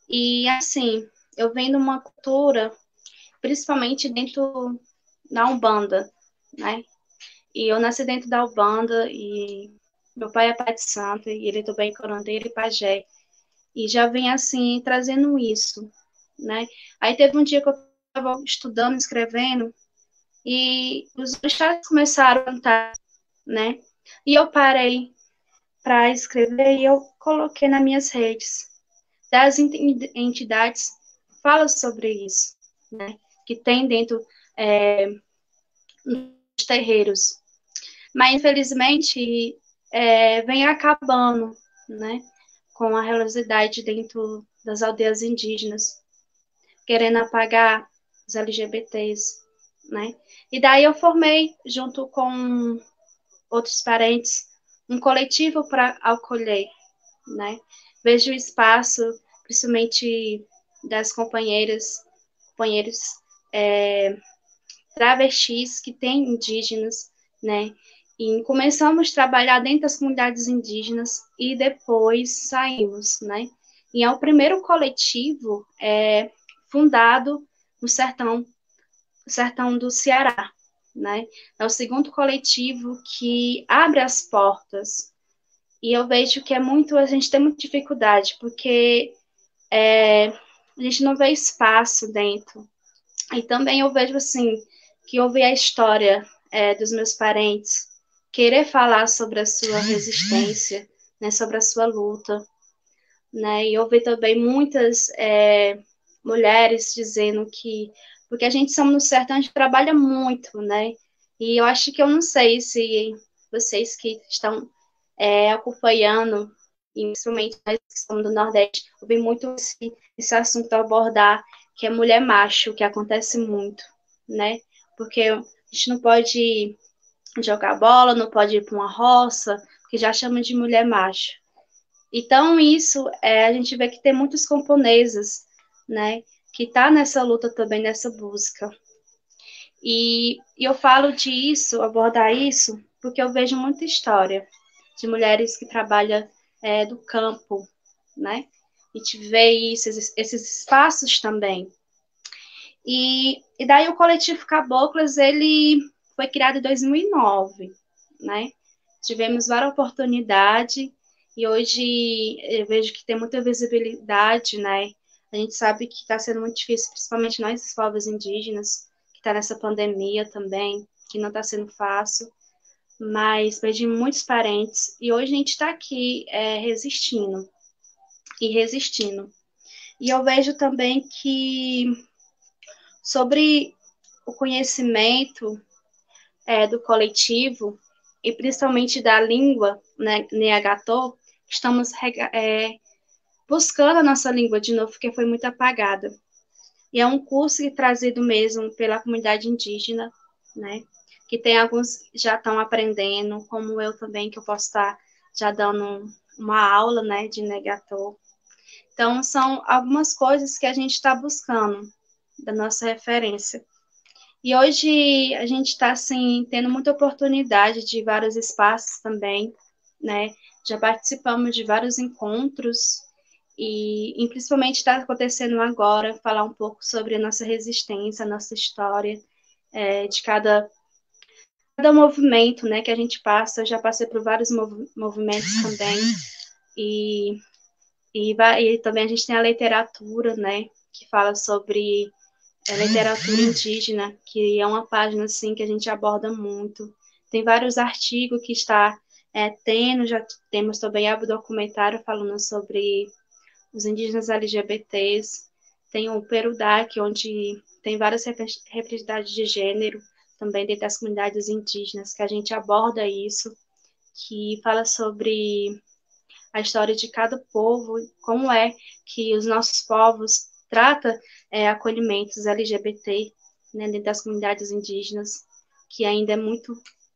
e assim, eu venho de uma cultura, principalmente dentro da Umbanda, né? E eu nasci dentro da Umbanda e meu pai é pai de santo e ele também é curandeiro e pajé. E já vem assim trazendo isso, né? Aí teve um dia que eu estava estudando, escrevendo e os orixás começaram a cantar, né? E eu parei para escrever e eu coloquei nas minhas redes. Das entidades fala sobre isso, né? Que tem dentro dos terreiros. Mas, infelizmente, vem acabando, né? Com a religiosidade dentro das aldeias indígenas, querendo apagar os LGBTs, né? E daí eu formei, junto com outros parentes, um coletivo para acolher, né? Vejo o espaço, principalmente das companheiros travestis que têm indígenas, né? E começamos a trabalhar dentro das comunidades indígenas e depois saímos, né? E é o primeiro coletivo fundado no sertão do Ceará, né? É o segundo coletivo que abre as portas. E eu vejo que a gente tem muita dificuldade, porque a gente não vê espaço dentro. E também eu vejo, assim, que ouvir a história dos meus parentes, querer falar sobre a sua resistência, né, sobre a sua luta, né, e ouvir também muitas mulheres dizendo que, porque a gente somos no sertão, a gente trabalha muito, né, e eu acho que eu não sei se vocês que estão acompanhando, e principalmente nós que somos do Nordeste, ouvir muito esse assunto a abordar, que é mulher macho, que acontece muito, né, porque a gente não pode jogar bola, não pode ir para uma roça, porque já chamam de mulher macho. Então, isso, a gente vê que tem muitos camponesas, né, que tá nessa luta também, nessa busca. E eu falo disso, abordar isso, porque eu vejo muita história de mulheres que trabalham do campo, né, e te vê isso, esses espaços também. E daí o coletivo Caboclas, ele foi criado em 2009, né? Tivemos várias oportunidades e hoje eu vejo que tem muita visibilidade, né? A gente sabe que está sendo muito difícil, principalmente nós, os povos indígenas, que está nessa pandemia também, que não está sendo fácil, mas perdi muitos parentes e hoje a gente está aqui resistindo e resistindo. E eu vejo também que sobre o conhecimento do coletivo e principalmente da língua, né, Neagatô, estamos buscando a nossa língua de novo, porque foi muito apagada. E é um curso que é trazido mesmo pela comunidade indígena, né, que tem alguns que já estão aprendendo, como eu também, que eu posso estar já dando uma aula, né, de Neagatô. Então, são algumas coisas que a gente está buscando da nossa referência. E hoje a gente está, assim, tendo muita oportunidade de vários espaços também, né? Já participamos de vários encontros e principalmente está acontecendo agora, falar um pouco sobre a nossa resistência, a nossa história. de cada movimento, né, que a gente passa. Eu já passei por vários movimentos também, e também a gente tem a literatura, né, que fala sobre literatura indígena, que é uma página, assim, que a gente aborda muito. Tem vários artigos que está tendo, já temos também o documentário falando sobre os indígenas LGBTs, tem o Perudac, onde tem várias representações de gênero, também dentro das comunidades indígenas, que a gente aborda isso, que fala sobre a história de cada povo, como é que os nossos povos tratam acolhimentos LGBT, né, dentro das comunidades indígenas, que ainda é muito,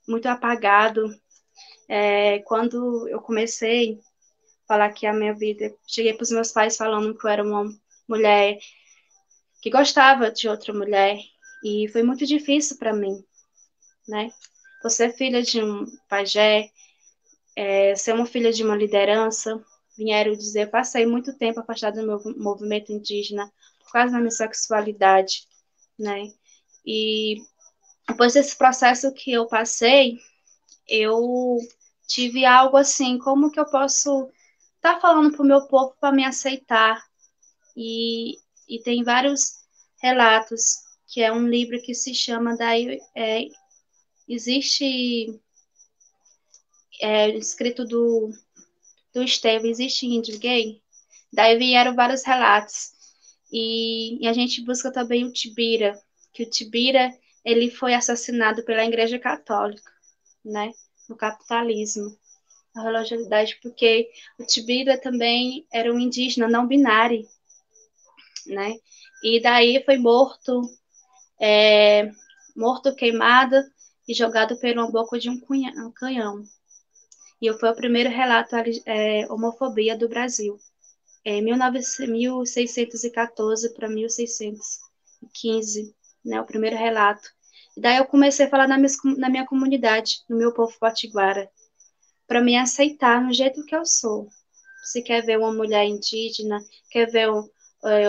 muito apagado. Quando eu comecei a falar que a minha vida, cheguei para os meus pais falando que eu era uma mulher que gostava de outra mulher, e foi muito difícil para mim, né? Você é filha de um pajé, ser uma filha de uma liderança, vieram dizer, passei muito tempo afastada do meu movimento indígena por causa da minha sexualidade, né? E depois desse processo que eu passei, eu tive algo assim, como que eu posso estar falando para o meu povo para me aceitar? E tem vários relatos, que é um livro que se chama existe escrito do Estevão, existe índio gay? Daí vieram vários relatos. E a gente busca também o Tibira, que o Tibira, ele foi assassinado pela Igreja Católica, né? No capitalismo, na religiosidade, porque o Tibira também era um indígena não binário, né? E daí foi morto, queimado e jogado pela boca de um canhão. E foi o primeiro relato homofobia do Brasil. 1614 para 1615, né, o primeiro relato. E daí eu comecei a falar na minha comunidade, no meu povo potiguara, para me aceitar no jeito que eu sou. Se quer ver uma mulher indígena, quer ver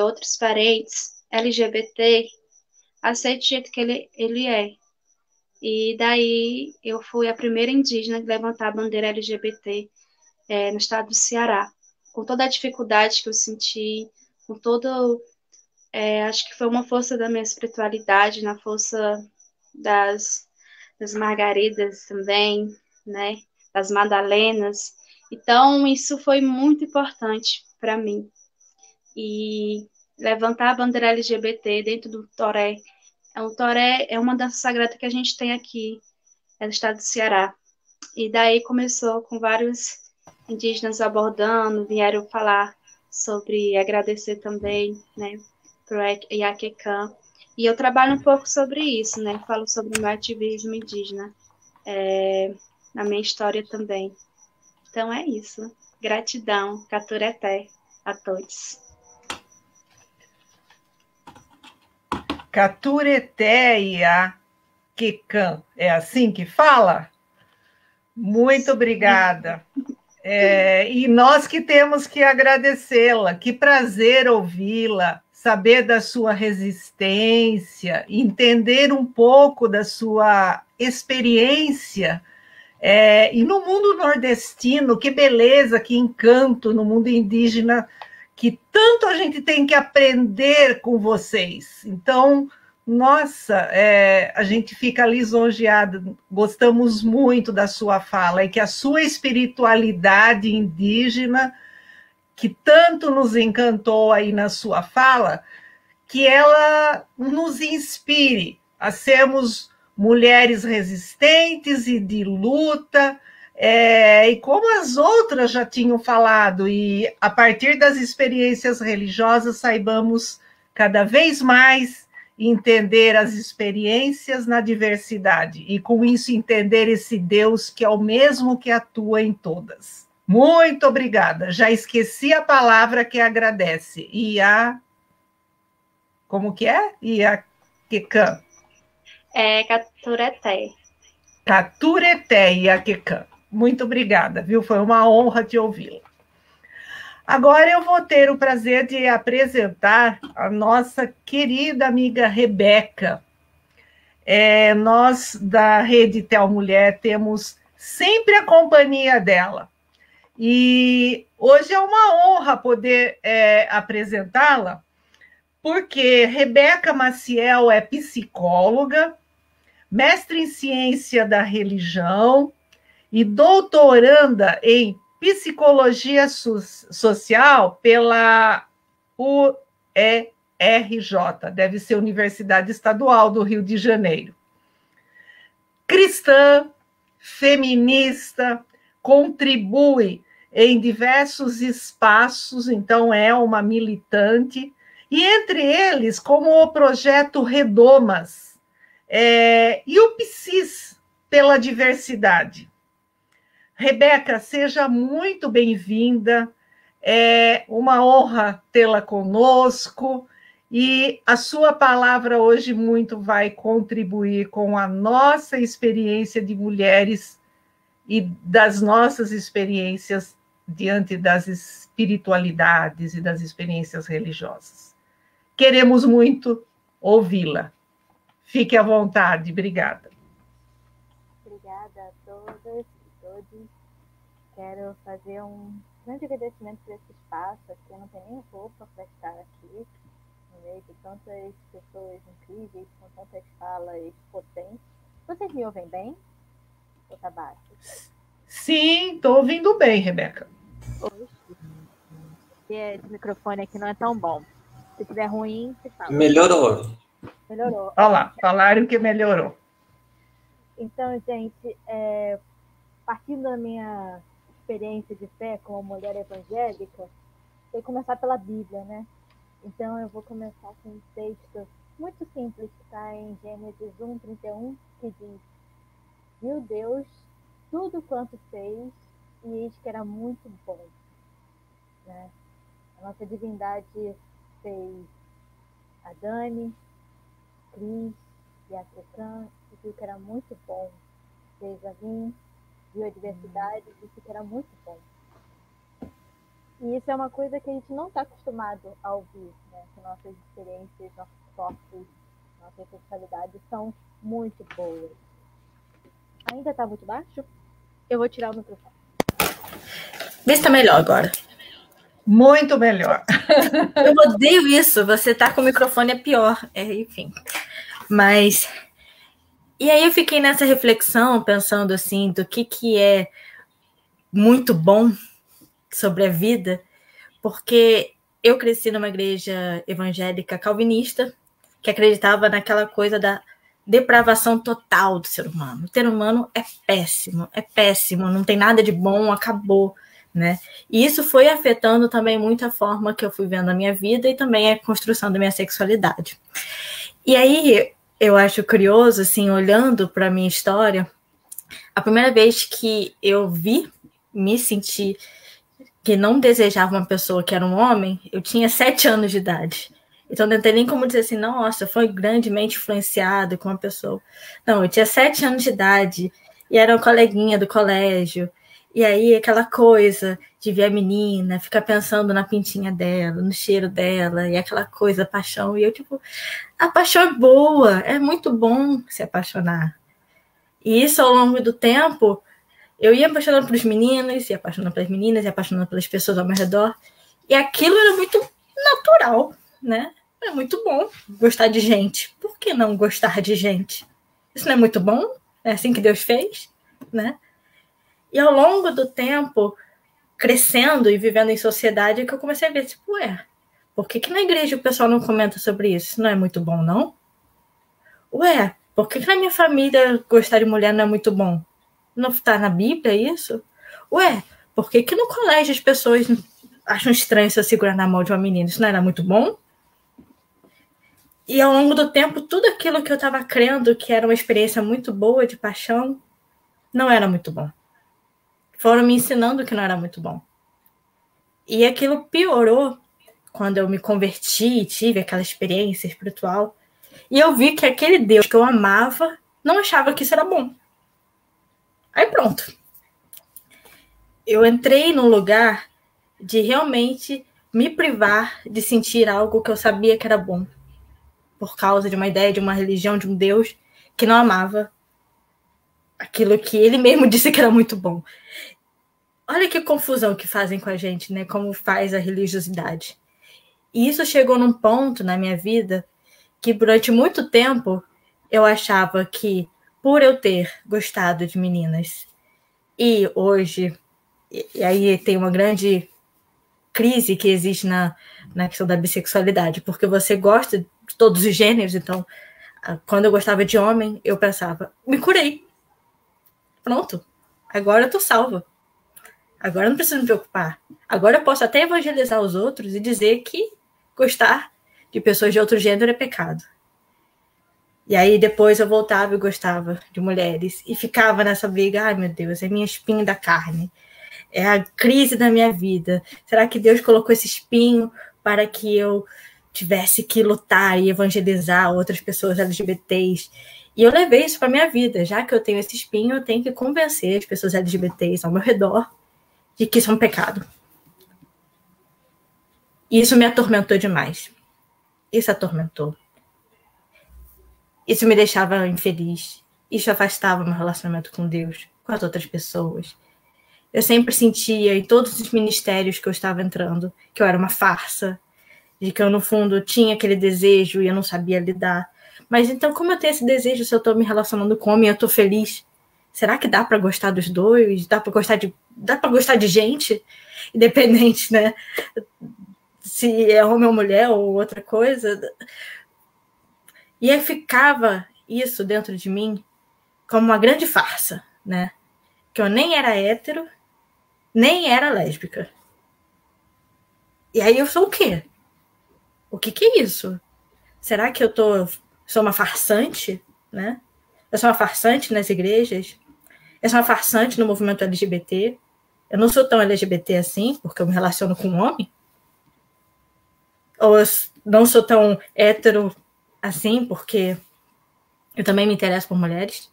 outros parentes, LGBT, aceite do jeito que ele é. E daí eu fui a primeira indígena a levantar a bandeira LGBT no estado do Ceará. Com toda a dificuldade que eu senti, com todo... acho que foi uma força da minha espiritualidade, na força das margaridas também, né? Das Madalenas. Então, isso foi muito importante para mim. E levantar a bandeira LGBT dentro do Toré. O Toré é uma dança sagrada que a gente tem aqui, no estado do Ceará. E daí começou com vários indígenas abordando, vieram falar sobre, agradecer também, né, para o Iaquecã. E eu trabalho um pouco sobre isso, né, falo sobre o meu ativismo indígena, na minha história também. Então é isso. Gratidão, Catureté, a todos. Catureté Iaquecã, é assim que fala? Muito obrigada. E nós que temos que agradecê-la. Que prazer ouvi-la, saber da sua resistência, entender um pouco da sua experiência. E no mundo nordestino, que beleza, que encanto no mundo indígena, que tanto a gente tem que aprender com vocês. Então, nossa, a gente fica lisonjeado, gostamos muito da sua fala, e que a sua espiritualidade indígena, que tanto nos encantou aí na sua fala, que ela nos inspire a sermos mulheres resistentes e de luta, e como as outras já tinham falado, e a partir das experiências religiosas saibamos cada vez mais entender as experiências na diversidade, e com isso entender esse Deus que é o mesmo que atua em todas. Muito obrigada. Já esqueci a palavra que agradece. Como que é? Iaquecã. Catureté. Catureté Iaquecã. Muito obrigada, viu? Foi uma honra te ouvi-la. Agora eu vou ter o prazer de apresentar a nossa querida amiga Rebeca. Nós, da Rede Tel Mulher, temos sempre a companhia dela. E hoje é uma honra poder apresentá-la, porque Rebeca Maciel é psicóloga, mestre em ciência da religião e doutoranda em psicologia social pela UERJ, deve ser Universidade Estadual do Rio de Janeiro. Cristã, feminista, contribui em diversos espaços, então é uma militante, e entre eles, como o projeto Redomas, e o PSIS pela diversidade. Rebeca, seja muito bem-vinda, é uma honra tê-la conosco, e a sua palavra hoje muito vai contribuir com a nossa experiência de mulheres e das nossas experiências diante das espiritualidades e das experiências religiosas. Queremos muito ouvi-la. Fique à vontade. Obrigada. Obrigada a todas e todos. Quero fazer um grande agradecimento por esse espaço. Aqui eu não tenho nem roupa para estar aqui, no meio de tantas pessoas incríveis, com tantas falas potentes. Vocês me ouvem bem? Ou está baixo? Sim, estou ouvindo bem, Rebeca. Oxe, esse microfone aqui não é tão bom. Se tiver ruim, você fala. Melhorou. Melhorou. Olha lá, falaram que melhorou. Então, gente, partindo da minha experiência de fé como mulher evangélica, tem que começar pela Bíblia, né? Então, eu vou começar com um texto muito simples que está em Gênesis 1:31, que diz: viu Deus tudo quanto fez, e eis que era muito bom. Né? A nossa divindade fez a Dani, Cris e a Kekan, e viu que era muito bom. Fez a Vim, viu a diversidade e disse que era muito bom. E isso é uma coisa que a gente não está acostumado a ouvir, né? Que nossas experiências, nossos corpos, nossas sexualidades são muito boas. Ainda está muito baixo? Eu vou tirar o microfone. Vê se está melhor agora. Muito melhor. Eu odeio isso. Você tá com o microfone é pior. Enfim. Mas... E aí eu fiquei nessa reflexão, pensando assim, do que é muito bom sobre a vida, porque eu cresci numa igreja evangélica calvinista, que acreditava naquela coisa da depravação total do ser humano. O ser humano é péssimo, não tem nada de bom, acabou, né? E isso foi afetando também muito a forma que eu fui vendo a minha vida e também a construção da minha sexualidade. E aí eu acho curioso, assim, olhando para a minha história, a primeira vez que eu me senti que não desejava uma pessoa que era um homem, eu tinha 7 anos de idade. Então, não tem nem como dizer assim, nossa, foi grandemente influenciado com uma pessoa. Não, eu tinha 7 anos de idade e era uma coleguinha do colégio. E aí, aquela coisa de ver a menina, ficar pensando na pintinha dela, no cheiro dela, e aquela coisa, paixão. E eu, tipo, a paixão é boa, é muito bom se apaixonar. E isso, ao longo do tempo, eu ia apaixonando pelos meninos, ia apaixonando pelas meninas, ia apaixonando pelas pessoas ao meu redor. E aquilo era muito natural, né? É muito bom gostar de gente. Por que não gostar de gente? Isso não é muito bom? É assim que Deus fez, né? E ao longo do tempo, crescendo e vivendo em sociedade, é que eu comecei a ver, tipo, por que na igreja o pessoal não comenta sobre isso? Isso não é muito bom, não? Por que na minha família gostar de mulher não é muito bom? Não está na Bíblia isso? Por que no colégio as pessoas acham estranho se eu segurar na mão de uma menina? Isso não era muito bom? E ao longo do tempo, tudo aquilo que eu estava crendo que era uma experiência muito boa de paixão, não era muito bom. Foram me ensinando que não era muito bom. E aquilo piorou quando eu me converti e tive aquela experiência espiritual. E eu vi que aquele Deus que eu amava não achava que isso era bom. Aí pronto. Eu entrei num lugar de realmente me privar de sentir algo que eu sabia que era bom. Por causa de uma ideia, de uma religião, de um Deus que não amava aquilo que ele mesmo disse que era muito bom. Olha que confusão que fazem com a gente, né? Como faz a religiosidade. E isso chegou num ponto na minha vida que durante muito tempo eu achava que, por eu ter gostado de meninas, e hoje, e aí tem uma grande crise que existe na questão da bissexualidade, porque você gosta de todos os gêneros, então, quando eu gostava de homem, eu pensava, me curei. Pronto, agora eu tô salva. Agora eu não preciso me preocupar. Agora eu posso até evangelizar os outros e dizer que gostar de pessoas de outro gênero é pecado. E aí depois eu voltava e gostava de mulheres. E ficava nessa briga, ai meu Deus, é minha espinha da carne. É a crise da minha vida. Será que Deus colocou esse espinho para que eu tivesse que lutar e evangelizar outras pessoas LGBTs? E eu levei isso para a minha vida. Já que eu tenho esse espinho, eu tenho que convencer as pessoas LGBTs ao meu redor de que isso é um pecado. E isso me atormentou demais. Isso atormentou. Isso me deixava infeliz. Isso afastava meu relacionamento com Deus, com as outras pessoas. Eu sempre sentia, em todos os ministérios que eu estava entrando, que eu era uma farsa, de que eu, no fundo, tinha aquele desejo e eu não sabia lidar. Mas então, como eu tenho esse desejo, se eu estou me relacionando com homem, eu estou feliz? Será que dá para gostar dos dois? Dá para gostar de gente? Independente, né? Se é homem ou mulher ou outra coisa. E aí ficava isso dentro de mim como uma grande farsa, né? Que eu nem era hétero, nem era lésbica. E aí eu sou o quê? O que é isso? Será que eu sou uma farsante, né? Eu sou uma farsante nas igrejas? Eu sou uma farsante no movimento LGBT? Eu não sou tão LGBT assim, porque eu me relaciono com um homem? Ou eu não sou tão hétero assim, porque eu também me interesso por mulheres?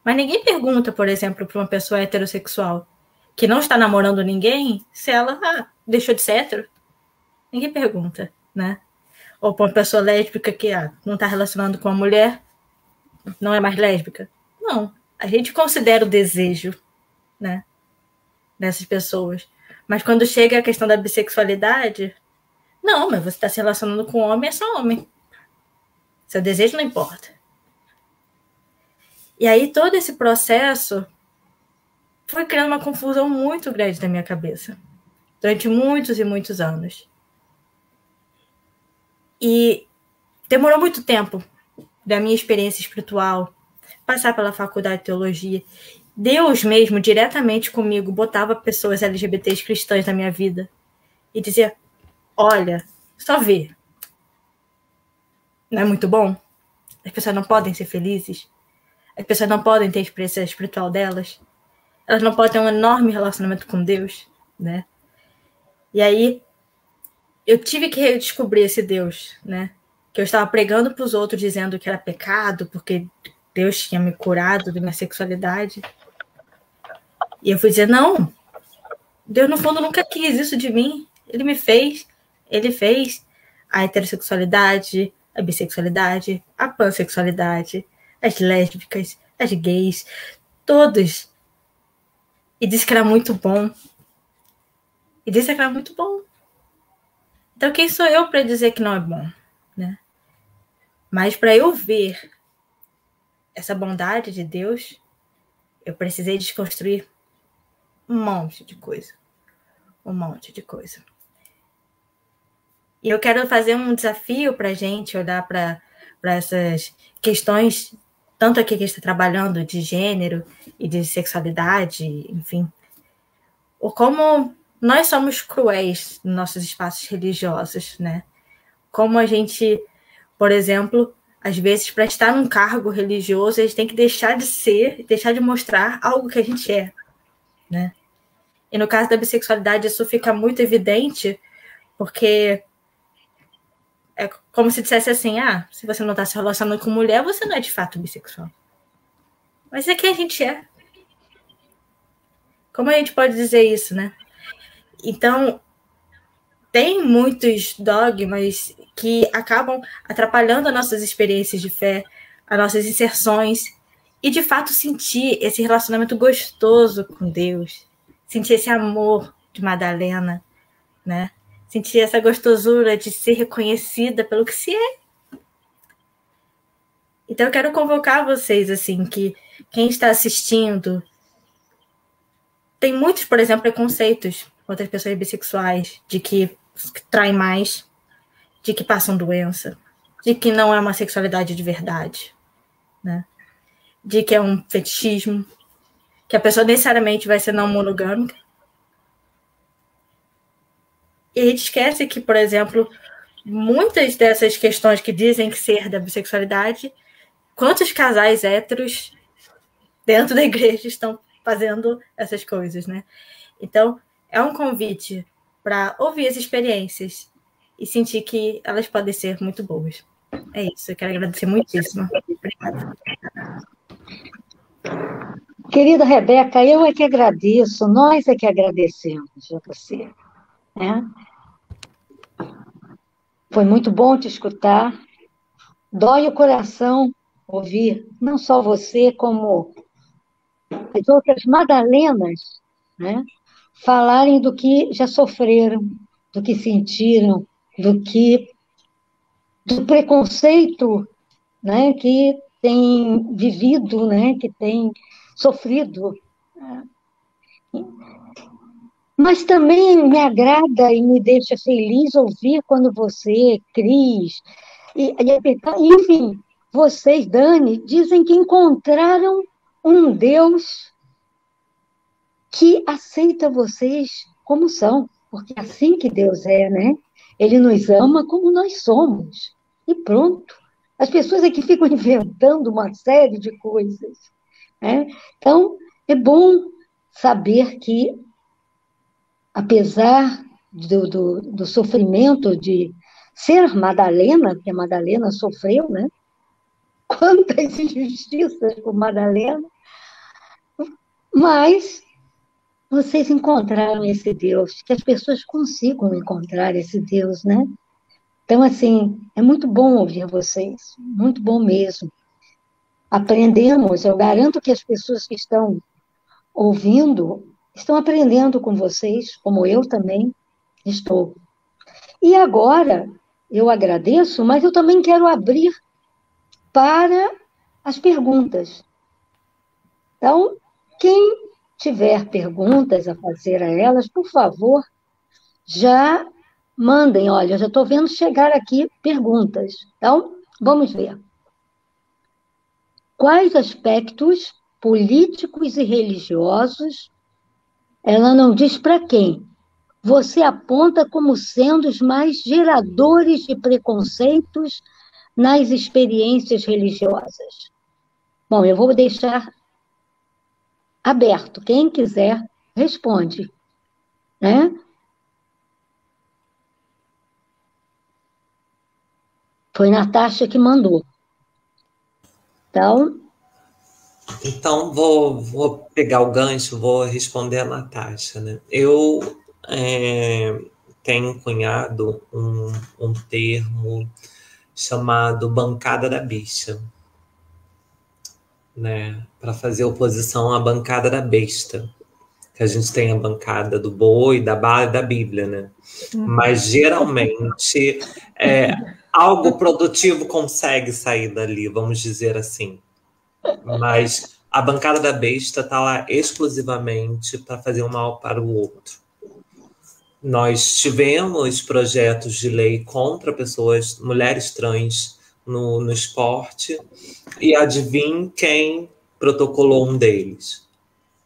Mas ninguém pergunta, por exemplo, para uma pessoa heterossexual que não está namorando ninguém, se ela deixou de ser hétero. Ninguém pergunta, né? Ou para uma pessoa lésbica que não está relacionando com uma mulher, não é mais lésbica. Não, a gente considera o desejo, né, dessas pessoas. Mas quando chega a questão da bissexualidade, não, mas você está se relacionando com homem, é só homem. Seu desejo não importa. E aí todo esse processo foi criando uma confusão muito grande na minha cabeça. Durante muitos e muitos anos. E demorou muito tempo da minha experiência espiritual, passar pela faculdade de teologia. Deus mesmo, diretamente comigo, botava pessoas LGBTs cristãs na minha vida e dizia, olha, só vê. Não é muito bom? As pessoas não podem ser felizes? As pessoas não podem ter a experiência espiritual delas? Elas não podem ter um enorme relacionamento com Deus, né? E aí, eu tive que redescobrir esse Deus, né? Que eu estava pregando para os outros, dizendo que era pecado, porque Deus tinha me curado da minha sexualidade. E eu fui dizer, não, Deus, no fundo, nunca quis isso de mim. Ele fez a heterossexualidade, a bissexualidade, a pansexualidade, as lésbicas, as gays, todos. E disse que era muito bom. Então, quem sou eu para dizer que não é bom, né? Mas para eu ver essa bondade de Deus, eu precisei desconstruir um monte de coisa. E eu quero fazer um desafio para a gente olhar para essas questões, tanto aqui que está trabalhando de gênero e de sexualidade, enfim, ou como nós somos cruéis nos nossos espaços religiosos, né? Como a gente, por exemplo, às vezes, para estar num cargo religioso, a gente tem que deixar de mostrar algo que a gente é, né? E no caso da bissexualidade, isso fica muito evidente, porque é como se dissesse assim, se você não está se relacionando com mulher, você não é de fato bissexual. Mas é que a gente é. Como a gente pode dizer isso, né? Então, tem muitos dogmas que acabam atrapalhando as nossas experiências de fé, as nossas inserções e, de fato, sentir esse relacionamento gostoso com Deus, sentir esse amor de Madalena, né? Sentir essa gostosura de ser reconhecida pelo que se é. Então, eu quero convocar vocês, assim, que quem está assistindo tem muitos, por exemplo, preconceitos contra as pessoas bissexuais, de que traem mais, de que passam doença, de que não é uma sexualidade de verdade, né? De que é um fetichismo, que a pessoa necessariamente vai ser não monogâmica. E a gente esquece que, por exemplo, muitas dessas questões que dizem que ser da bissexualidade, quantos casais héteros dentro da igreja estão fazendo essas coisas, né? Então, é um convite para ouvir as experiências e sentir que elas podem ser muito boas. É isso, eu quero agradecer muitíssimo. Obrigada. Querida Rebeca, eu é que agradeço, nós é que agradecemos a você, né? Foi muito bom te escutar. Dói o coração ouvir, não só você, como as outras Madalenas, né, falarem do que já sofreram, do que sentiram, do preconceito, né, que tem vivido, né, que tem sofrido. Mas também me agrada e me deixa feliz ouvir quando você, Cris, enfim, vocês, Dani, dizem que encontraram um Deus que aceita vocês como são, porque é assim que Deus é, né? Ele nos ama como nós somos, e pronto. As pessoas aqui ficam inventando uma série de coisas, né? Então, é bom saber que, apesar do sofrimento de ser Madalena, porque a Madalena sofreu, né? Quantas injustiças por Madalena, mas vocês encontraram esse Deus, que as pessoas consigam encontrar esse Deus, né? Então, assim, é muito bom ouvir vocês, muito bom mesmo. Aprendemos, eu garanto que as pessoas que estão ouvindo estão aprendendo com vocês, como eu também estou. E agora, eu agradeço, mas eu também quero abrir para as perguntas. Então, quem tiver perguntas a fazer a elas, por favor, já mandem. Olha, eu já estou vendo chegar aqui perguntas. Então, vamos ver. Quais aspectos políticos e religiosos, ela não diz para quem, você aponta como sendo os mais geradores de preconceitos nas experiências religiosas? Bom, eu vou deixar aberto. Quem quiser, responde, né? Foi Natasha que mandou. Então vou pegar o gancho, vou responder a Natasha, né? Eu tenho cunhado um termo chamado bancada da bicha, né? Para fazer oposição à bancada da besta. Que a gente tem a bancada do boi, da bala e da Bíblia, né? Mas geralmente algo produtivo consegue sair dali, vamos dizer assim. Mas a bancada da besta está lá exclusivamente para fazer um mal para o outro. Nós tivemos projetos de lei contra pessoas, mulheres trans no esporte, e adivinhe quem protocolou um deles?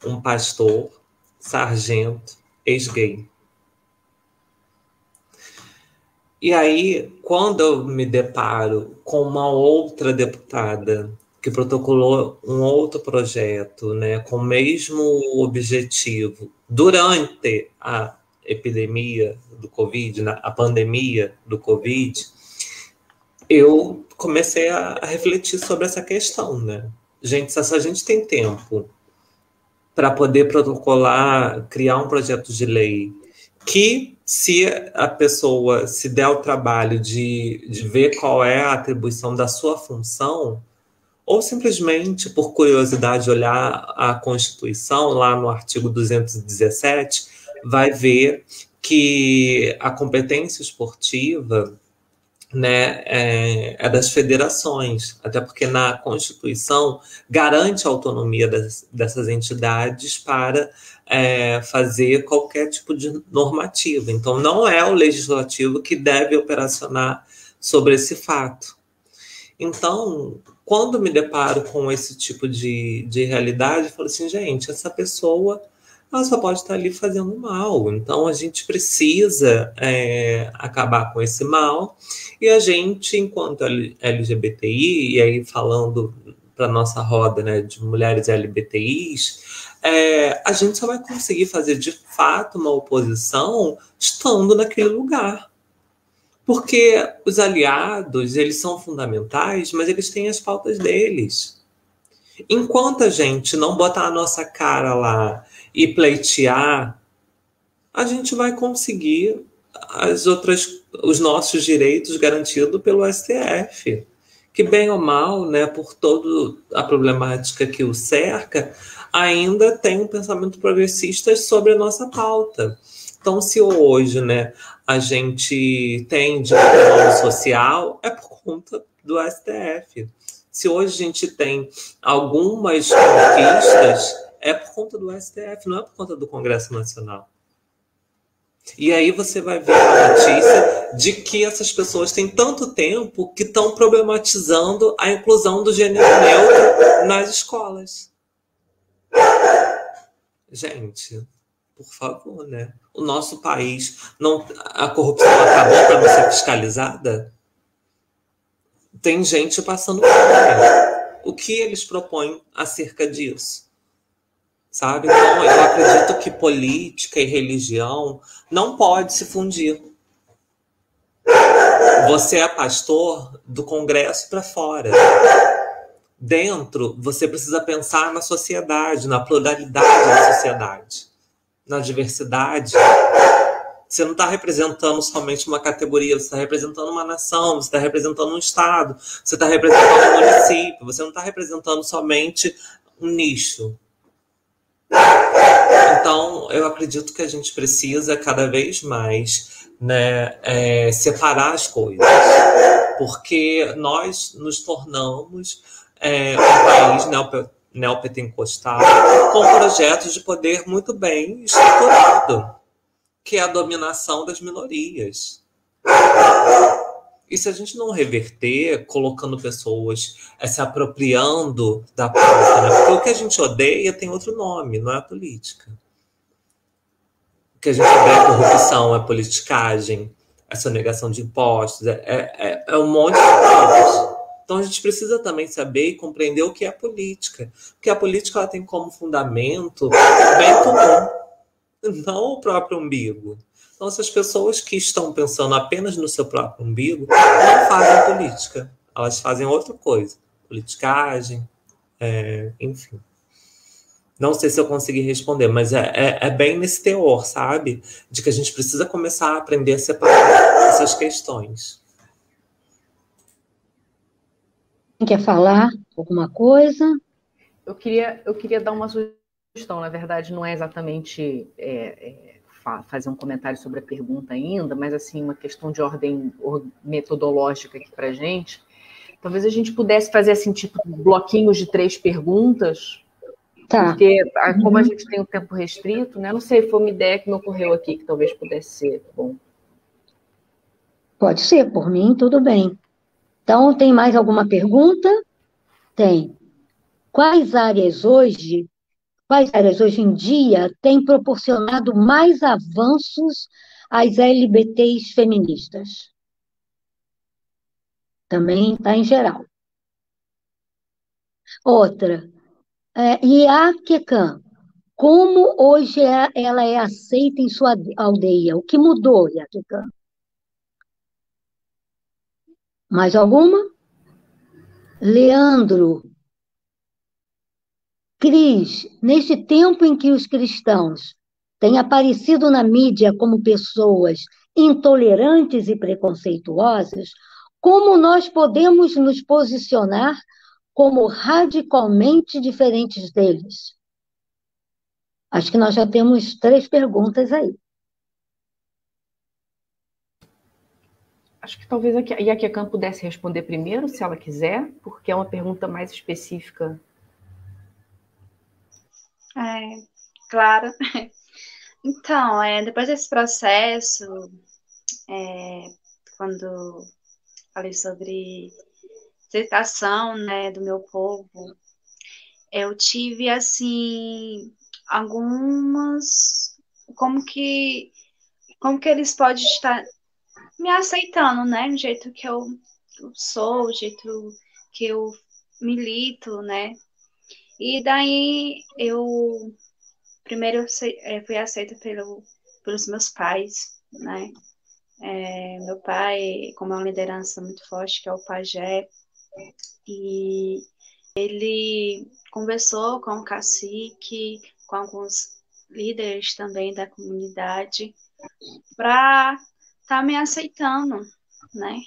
Um pastor, sargento, ex-gay. E aí, quando eu me deparo com uma outra deputada que protocolou um outro projeto, né, com o mesmo objetivo, durante a epidemia do Covid, a pandemia do Covid, eu comecei a refletir sobre essa questão, né? Gente, se a gente tem tempo para poder protocolar, criar um projeto de lei que, se a pessoa se der o trabalho de ver qual é a atribuição da sua função, ou simplesmente, por curiosidade, olhar a Constituição, lá no artigo 217, vai ver que a competência esportiva, né, é das federações, até porque na Constituição garante a autonomia dessas entidades para fazer qualquer tipo de normativa. Então, não é o legislativo que deve operacionar sobre esse fato. Então, quando me deparo com esse tipo de realidade, eu falo assim, gente, essa pessoa ela só pode estar ali fazendo mal. Então, a gente precisa acabar com esse mal. E a gente, enquanto LGBTI, e aí falando para a nossa roda, né, de mulheres LGBTIs, a gente só vai conseguir fazer, de fato, uma oposição estando naquele lugar. Porque os aliados, eles são fundamentais, mas eles têm as pautas deles. Enquanto a gente não botar a nossa cara lá e pleitear, a gente vai conseguir os nossos direitos garantidos pelo STF, que bem ou mal, né, por toda a problemática que o cerca, ainda tem um pensamento progressista sobre a nossa pauta. Então, se hoje, né, a gente tem direito social, é por conta do STF. Se hoje a gente tem algumas conquistas, é por conta do STF, não é por conta do Congresso Nacional. E aí você vai ver a notícia de que essas pessoas têm tanto tempo que estão problematizando a inclusão do gênero neutro nas escolas. Gente, por favor, né? O nosso país, a corrupção acabou para não ser fiscalizada? Tem gente passando fome. O que eles propõem acerca disso? Sabe? Então, eu acredito que política e religião não pode se fundir. Você é pastor do Congresso para fora. Dentro, você precisa pensar na sociedade, na pluralidade da sociedade, na diversidade. Você não está representando somente uma categoria, você está representando uma nação, você está representando um estado, você está representando um município, você não está representando somente um nicho. Então, eu acredito que a gente precisa cada vez mais, né, separar as coisas, porque nós nos tornamos um país neopentecostal com projetos de poder muito bem estruturado, que é a dominação das minorias. E se a gente não reverter, colocando pessoas se apropriando da pauta, né? Porque o que a gente odeia tem outro nome, não é a política. O que a gente odeia é corrupção, é politicagem, é sonegação de impostos, é um monte de coisas. Então a gente precisa também saber e compreender o que é política. Porque a política ela tem como fundamento o bem comum, não o próprio umbigo. Então, essas pessoas que estão pensando apenas no seu próprio umbigo não fazem política. Elas fazem outra coisa. Politicagem, enfim. Não sei se eu consegui responder, mas é bem nesse teor, sabe? De que a gente precisa começar a aprender a separar essas questões. Quer falar alguma coisa? Eu queria dar uma sugestão. Na verdade, não é exatamente... fazer um comentário sobre a pergunta ainda, mas assim, uma questão de ordem metodológica aqui para a gente. Talvez a gente pudesse fazer assim, tipo, bloquinhos de 3 perguntas, tá. Porque como a gente tem um tempo restrito, né? Não sei, foi uma ideia que me ocorreu aqui, que talvez pudesse ser bom. Pode ser, por mim, tudo bem. Então, tem mais alguma pergunta? Tem. Quais áreas hoje em dia têm proporcionado mais avanços às LGBTs feministas? Também está em geral. Outra, Iaquecã, como hoje ela é aceita em sua aldeia? O que mudou, Iaquecã? Mais alguma? Leandro, Cris, neste tempo em que os cristãos têm aparecido na mídia como pessoas intolerantes e preconceituosas, como nós podemos nos posicionar como radicalmente diferentes deles? Acho que nós já temos 3 perguntas aí. Acho que talvez a Kekan pudesse responder primeiro, se ela quiser, porque é uma pergunta mais específica. Claro. Então, depois desse processo, quando falei sobre aceitação, né, do meu povo, eu tive, assim, algumas... Como que eles podem estar me aceitando, né, do jeito que eu sou, do jeito que eu milito, né. E daí, primeiro eu fui aceita pelos meus pais, né. Meu pai, como é uma liderança muito forte, que é o pajé, e ele conversou com o cacique, com alguns líderes também da comunidade, para estar me aceitando, né?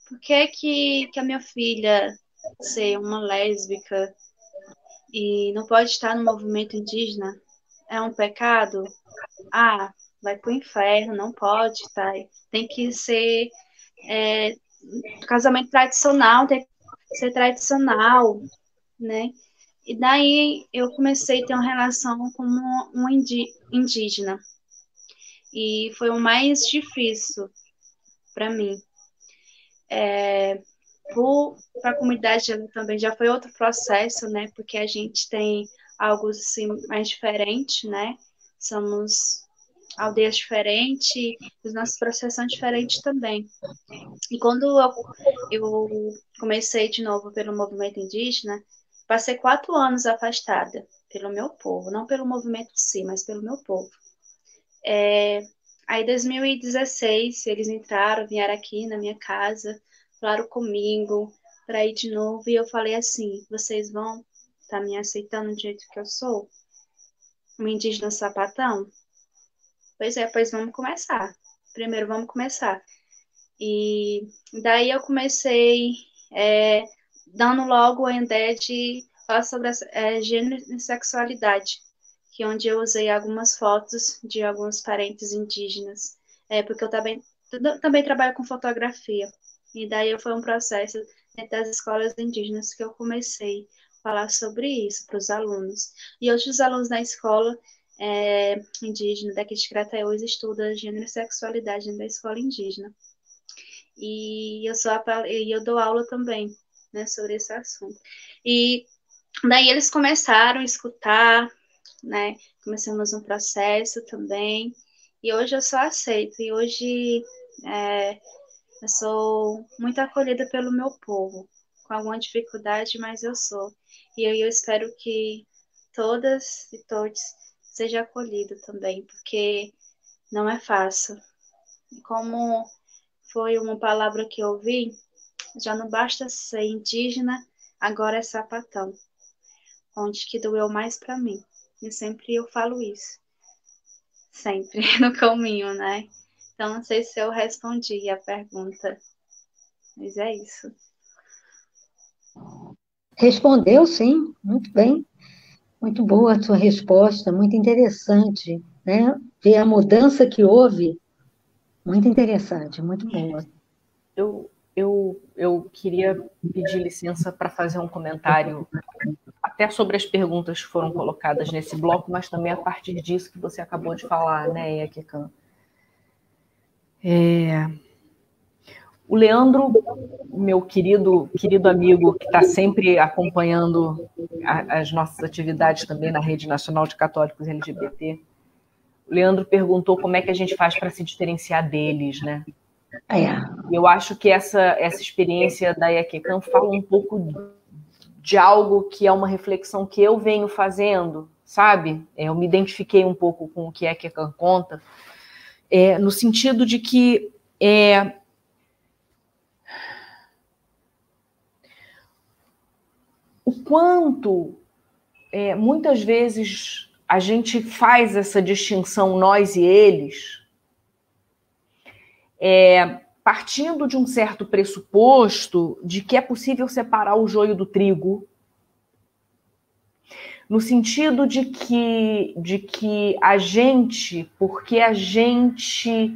Por que a minha filha ser uma lésbica e não pode estar no movimento indígena? É um pecado? Vai pro inferno, não pode, tá? Tem que ser casamento tradicional, tem que ser tradicional, né? E daí eu comecei a ter uma relação com um indígena. E foi o mais difícil para mim. Para a comunidade também já foi outro processo, né? Porque a gente tem algo assim mais diferente, né? Somos aldeias diferentes, os nossos processos são diferentes também. E quando eu comecei de novo pelo movimento indígena, passei 4 anos afastada pelo meu povo, não pelo movimento em si, mas pelo meu povo. Aí, em 2016, eles vieram aqui na minha casa, falaram comigo para ir de novo, e eu falei assim: vocês vão estar me aceitando do jeito que eu sou? Um indígena sapatão? Pois vamos começar. Primeiro vamos começar. E daí eu comecei dando logo a ideia de falar sobre gênero e sexualidade, que onde eu usei algumas fotos de alguns parentes indígenas, porque eu também trabalho com fotografia. E daí foi um processo dentro das escolas indígenas que eu comecei a falar sobre isso para os alunos. E hoje os alunos da escola indígena daqui de Crateús estudam gênero e sexualidade dentro da escola indígena. E eu dou aula também, né, sobre esse assunto. E daí eles começaram a escutar, né, começamos um processo também, e hoje eu só aceito, e hoje eu sou muito acolhida pelo meu povo, com alguma dificuldade, mas eu sou. E eu espero que todas e todos sejam acolhidos também, porque não é fácil. Como foi uma palavra que eu ouvi, já não basta ser indígena, agora é sapatão. Onde que doeu mais para mim. E sempre eu falo isso. Sempre no caminho, né? Então, não sei se eu respondi a pergunta. Mas é isso. Respondeu, sim, muito bem. Muito boa a sua resposta, muito interessante, né? Ver a mudança que houve, muito interessante, muito boa. Eu queria pedir licença para fazer um comentário até sobre as perguntas que foram colocadas nesse bloco, mas também a partir disso que você acabou de falar, né, Kekan? O Leandro, meu querido amigo, que está sempre acompanhando as nossas atividades também na Rede Nacional de Católicos LGBT, o Leandro perguntou como é que a gente faz para se diferenciar deles, né? Eu acho que essa experiência da Kekan fala um pouco de algo que é uma reflexão que eu venho fazendo, sabe? Eu me identifiquei um pouco com o que a Kekan conta, no sentido de que o quanto muitas vezes a gente faz essa distinção nós e eles, partindo de um certo pressuposto de que é possível separar o joio do trigo, no sentido de que a gente, porque a gente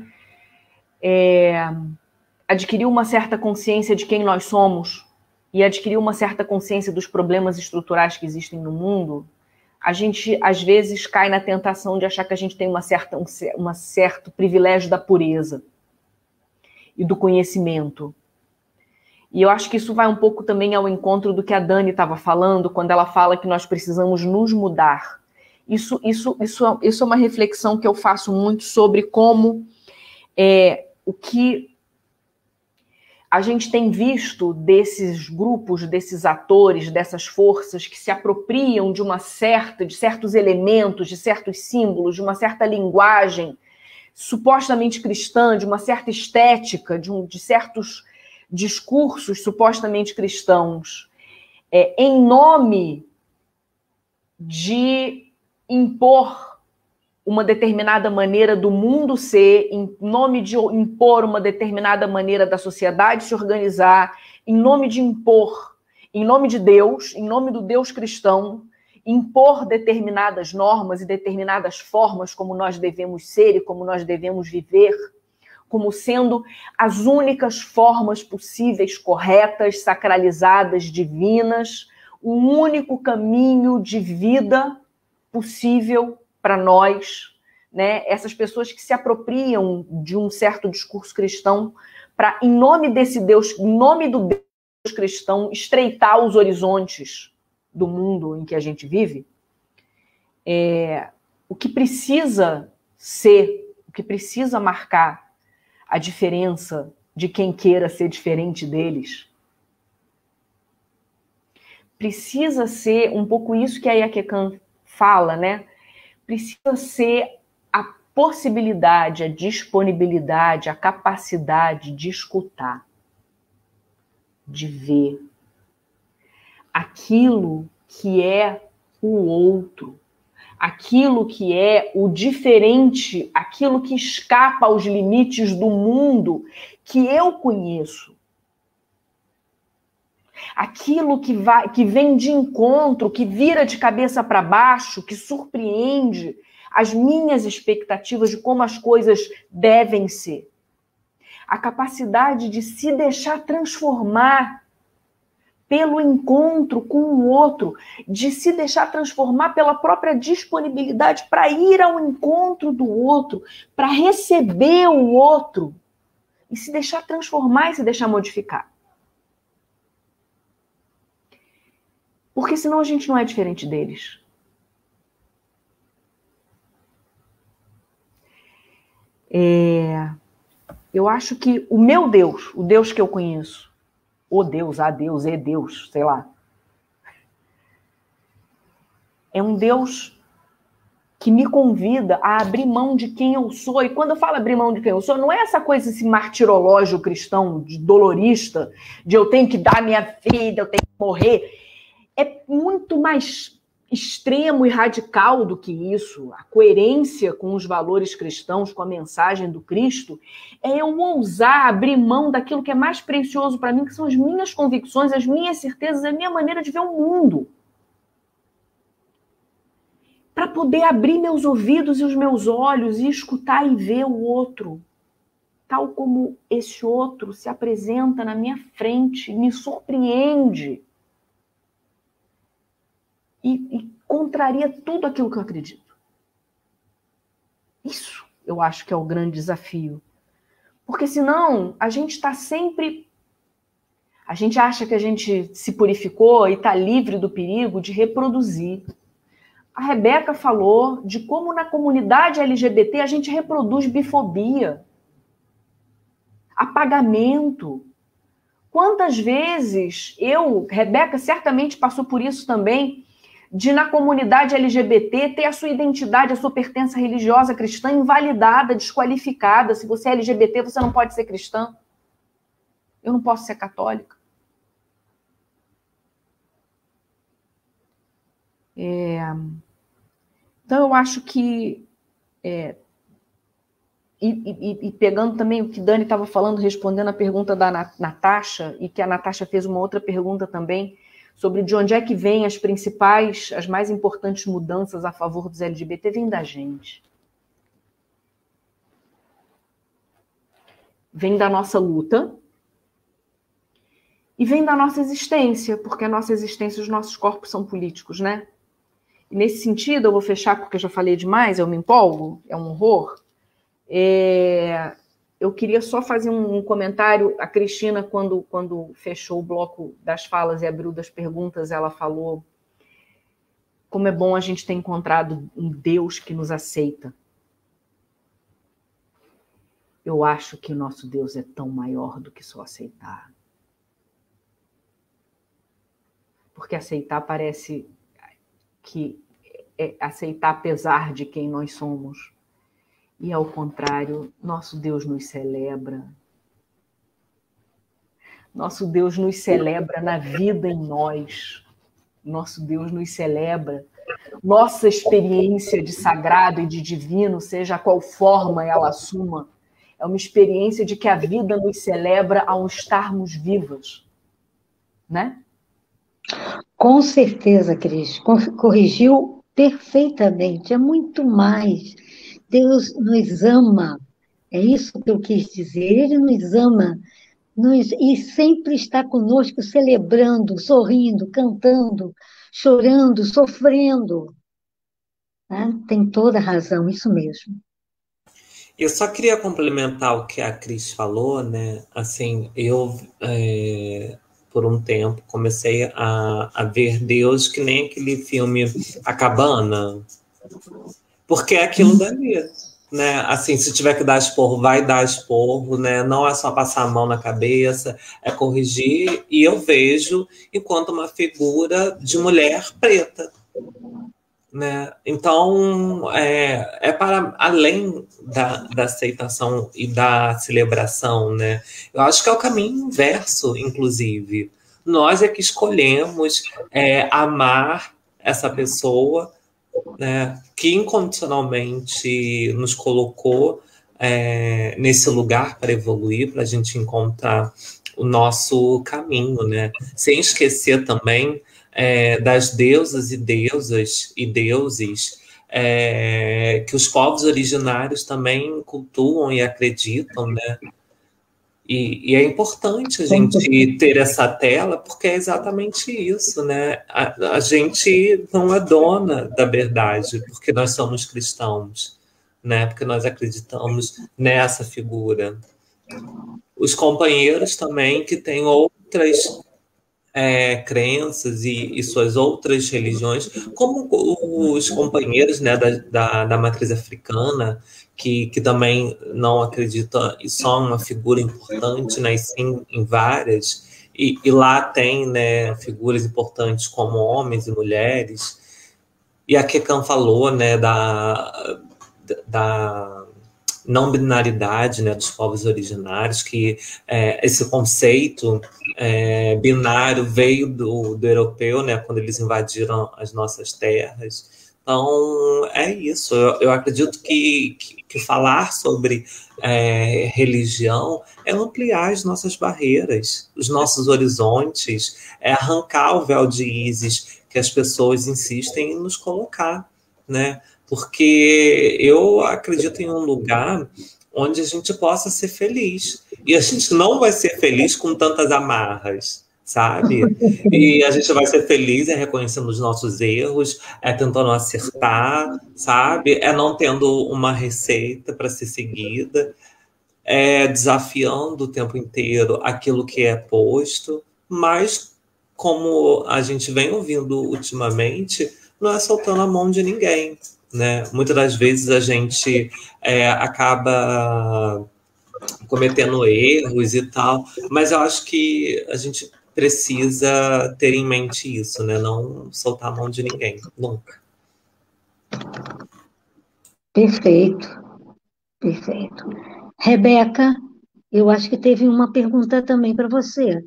adquiriu uma certa consciência de quem nós somos e adquiriu uma certa consciência dos problemas estruturais que existem no mundo, a gente, às vezes, cai na tentação de achar que a gente tem um certo privilégio da pureza e do conhecimento. E eu acho que isso vai um pouco também ao encontro do que a Dani estava falando, quando ela fala que nós precisamos nos mudar. Isso é uma reflexão que eu faço muito sobre como o que a gente tem visto desses grupos, desses atores, dessas forças que se apropriam de certos elementos, de certos símbolos, de uma certa linguagem supostamente cristã, de uma certa estética, de certos discursos supostamente cristãos, em nome de impor uma determinada maneira do mundo ser, em nome de impor uma determinada maneira da sociedade se organizar, em nome de impor, em nome de Deus, em nome do Deus cristão, impor determinadas normas e determinadas formas como nós devemos ser e como nós devemos viver, como sendo as únicas formas possíveis, corretas, sacralizadas, divinas, o único caminho de vida possível para nós, né? Essas pessoas que se apropriam de um certo discurso cristão para, em nome desse Deus, em nome do Deus cristão, estreitar os horizontes do mundo em que a gente vive, o que precisa ser, o que precisa marcar a diferença de quem queira ser diferente deles, precisa ser um pouco isso que a Yakekan fala, né? Precisa ser a possibilidade, a disponibilidade, a capacidade de escutar, de ver aquilo que é o outro, aquilo que é o diferente, aquilo que escapa aos limites do mundo que eu conheço. Aquilo que vem de encontro, que vira de cabeça para baixo, que surpreende as minhas expectativas de como as coisas devem ser. A capacidade de se deixar transformar pelo encontro com o outro, de se deixar transformar pela própria disponibilidade para ir ao encontro do outro, para receber o outro, e se deixar transformar e se deixar modificar. Porque senão a gente não é diferente deles. Eu acho que o meu Deus, o Deus que eu conheço, o Deus, a Deus, é Deus, sei lá, é um Deus que me convida a abrir mão de quem eu sou. E quando eu falo abrir mão de quem eu sou, não é essa coisa, esse martirológio cristão, de dolorista, de eu tenho que dar minha vida, eu tenho que morrer. É muito mais extremo e radical do que isso. A coerência com os valores cristãos, com a mensagem do Cristo, é eu ousar abrir mão daquilo que é mais precioso para mim, que são as minhas convicções, as minhas certezas, a minha maneira de ver o mundo. Para poder abrir meus ouvidos e os meus olhos e escutar e ver o outro, tal como esse outro se apresenta na minha frente, me surpreende. E contraria tudo aquilo que eu acredito. Isso eu acho que é o grande desafio. Porque senão a gente está sempre... A gente acha que a gente se purificou e está livre do perigo de reproduzir. A Rebeca falou de como na comunidade LGBT a gente reproduz bifobia, apagamento. Quantas vezes Rebeca certamente passou por isso também, de na comunidade LGBT ter a sua identidade, a sua pertença religiosa cristã invalidada, desqualificada. Se você é LGBT, você não pode ser cristã. Eu não posso ser católica. Então, eu acho que E pegando também o que Dani estava falando, respondendo a pergunta da Natasha, e que a Natasha fez uma outra pergunta também, sobre de onde é que vêm as mais importantes mudanças a favor dos LGBT, vem da gente. Vem da nossa luta e vem da nossa existência, porque a nossa existência, os nossos corpos são políticos, né? E nesse sentido, eu vou fechar porque eu já falei demais, eu me empolgo, é um horror. Eu queria só fazer um comentário. A Cristina, quando fechou o bloco das falas e abriu das perguntas, ela falou como é bom a gente ter encontrado um Deus que nos aceita. Eu acho que o nosso Deus é tão maior do que só aceitar. Porque aceitar parece que é aceitar apesar de quem nós somos. E, ao contrário, nosso Deus nos celebra. Nosso Deus nos celebra na vida em nós. Nosso Deus nos celebra. Nossa experiência de sagrado e de divino, seja qual forma ela assuma, é uma experiência de que a vida nos celebra ao estarmos vivas. Né? Com certeza, Cris. Corrigiu perfeitamente. É muito mais. Deus nos ama, é isso que eu quis dizer. Ele nos ama e sempre está conosco, celebrando, sorrindo, cantando, chorando, sofrendo. Né? Tem toda a razão, isso mesmo. Eu só queria complementar o que a Cris falou, né? Assim, eu, por um tempo, comecei a ver Deus que nem aquele filme A Cabana, porque é aquilo dali, né? Assim, se tiver que dar esporro, vai dar esporro, né? Não é só passar a mão na cabeça, é corrigir. E eu vejo enquanto uma figura de mulher preta, né? Então, é para além da aceitação e da celebração, né? Eu acho que é o caminho inverso, inclusive. Nós é que escolhemos amar essa pessoa, né, que incondicionalmente nos colocou nesse lugar para evoluir, para a gente encontrar o nosso caminho, né? Sem esquecer também das deusas e deusas e deuses que os povos originários também cultuam e acreditam, né? E é importante a gente ter essa tela, porque é exatamente isso, né? A gente não é dona da verdade, porque nós somos cristãos, né? Porque nós acreditamos nessa figura. Os companheiros também que têm outras crenças e suas outras religiões, como os companheiros, né, da matriz africana, que também não acredita em só uma figura importante, né, e sim em várias, e lá tem, né, figuras importantes como homens e mulheres. E a Kekan falou, né, da não binaridade, né, dos povos originários, que esse conceito binário veio do europeu, né, quando eles invadiram as nossas terras. Então, é isso. Eu acredito que falar sobre religião é ampliar as nossas barreiras, os nossos horizontes, é arrancar o véu de ísis que as pessoas insistem em nos colocar, né? Porque eu acredito em um lugar onde a gente possa ser feliz. E a gente não vai ser feliz com tantas amarras, sabe? E a gente vai ser feliz reconhecendo os nossos erros, tentando acertar, sabe? Não tendo uma receita para ser seguida, desafiando o tempo inteiro aquilo que é posto, mas como a gente vem ouvindo ultimamente, não é soltando a mão de ninguém, né? Muitas das vezes a gente acaba cometendo erros e tal, mas eu acho que a gente precisa ter em mente isso, né? Não soltar a mão de ninguém, nunca. Perfeito, perfeito. Rebeca, eu acho que teve uma pergunta também para você.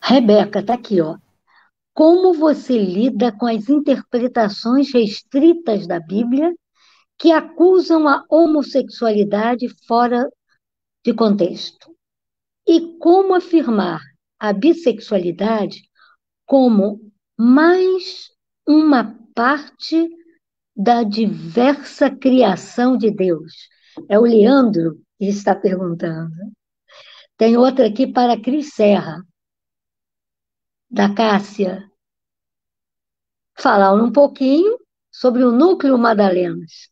Rebeca, tá aqui, ó. Como você lida com as interpretações restritas da Bíblia que acusam a homossexualidade fora de contexto. E como afirmar a bissexualidade como mais uma parte da diversa criação de Deus? É o Leandro que está perguntando. Tem outra aqui para a Cris Serra, da Cássia. Falar um pouquinho sobre o Núcleo Madalenas.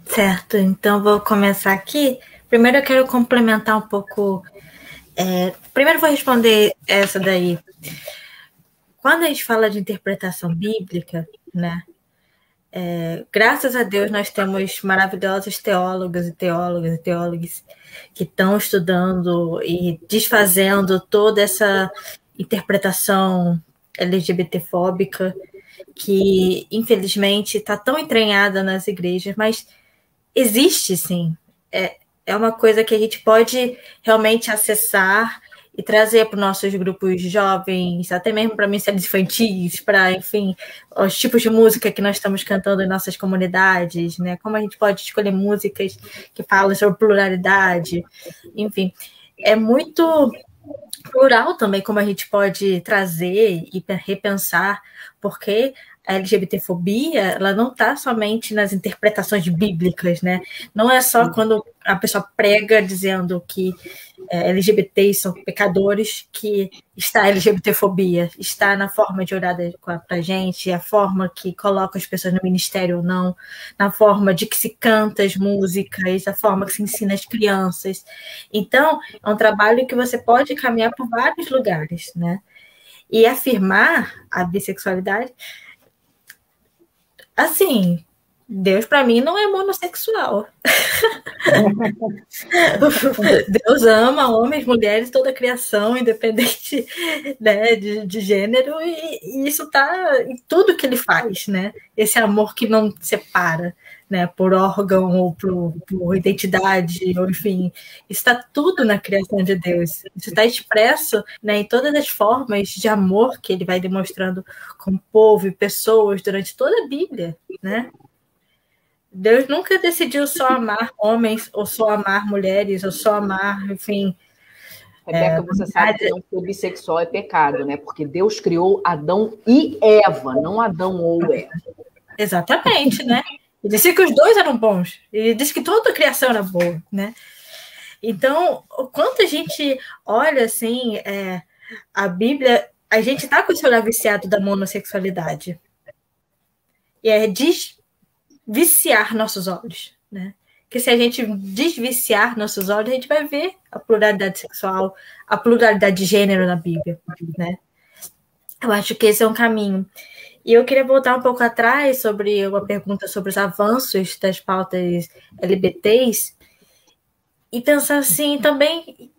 Certo, então vou começar aqui. Primeiro eu quero complementar um pouco. Primeiro vou responder essa daí. Quando a gente fala de interpretação bíblica, né? Graças a Deus nós temos maravilhosos teólogos e teólogas e teólogos que estão estudando e desfazendo toda essa interpretação LGBTfóbica que, infelizmente, está tão entranhada nas igrejas, mas existe, sim. É uma coisa que a gente pode realmente acessar e trazer para os nossos grupos jovens, até mesmo para ministérios infantis, para, enfim, os tipos de música que nós estamos cantando em nossas comunidades, né? Como a gente pode escolher músicas que falam sobre pluralidade, enfim. É muito plural também como a gente pode trazer e repensar, porque a LGBTfobia, ela não está somente nas interpretações bíblicas, né? Não é só quando a pessoa prega dizendo que LGBTs são pecadores que está a LGBTfobia, está na forma de orar para a gente, a forma que coloca as pessoas no ministério ou não, na forma de que se canta as músicas, a forma que se ensina as crianças. Então, é um trabalho que você pode caminhar por vários lugares, né? E afirmar a bissexualidade, assim, Deus para mim não é monossexual. Deus ama homens, mulheres, toda a criação, independente, né, de gênero, e isso está em tudo que ele faz, né? Esse amor que não separa, né, por órgão ou por identidade, ou enfim, está tudo na criação de Deus. Isso está expresso, né, em todas as formas de amor que ele vai demonstrando com o povo e pessoas durante toda a Bíblia, né? Deus nunca decidiu só amar homens, ou só amar mulheres, ou só amar, enfim. Rebeca, você sabe que não ser bissexual é pecado, né? Porque Deus criou Adão e Eva, não Adão ou Eva. Exatamente, né? Ele disse que os dois eram bons. Ele disse que toda a criação era boa, né? Então, o quanto a gente olha, assim, a Bíblia, a gente está com esse olhar viciado da monossexualidade. E desviciar nossos olhos, né? Porque se a gente desviciar nossos olhos, a gente vai ver a pluralidade sexual, a pluralidade de gênero na Bíblia, né? Eu acho que esse é um caminho. E eu queria voltar um pouco atrás sobre uma pergunta sobre os avanços das pautas LGBTs e pensar assim também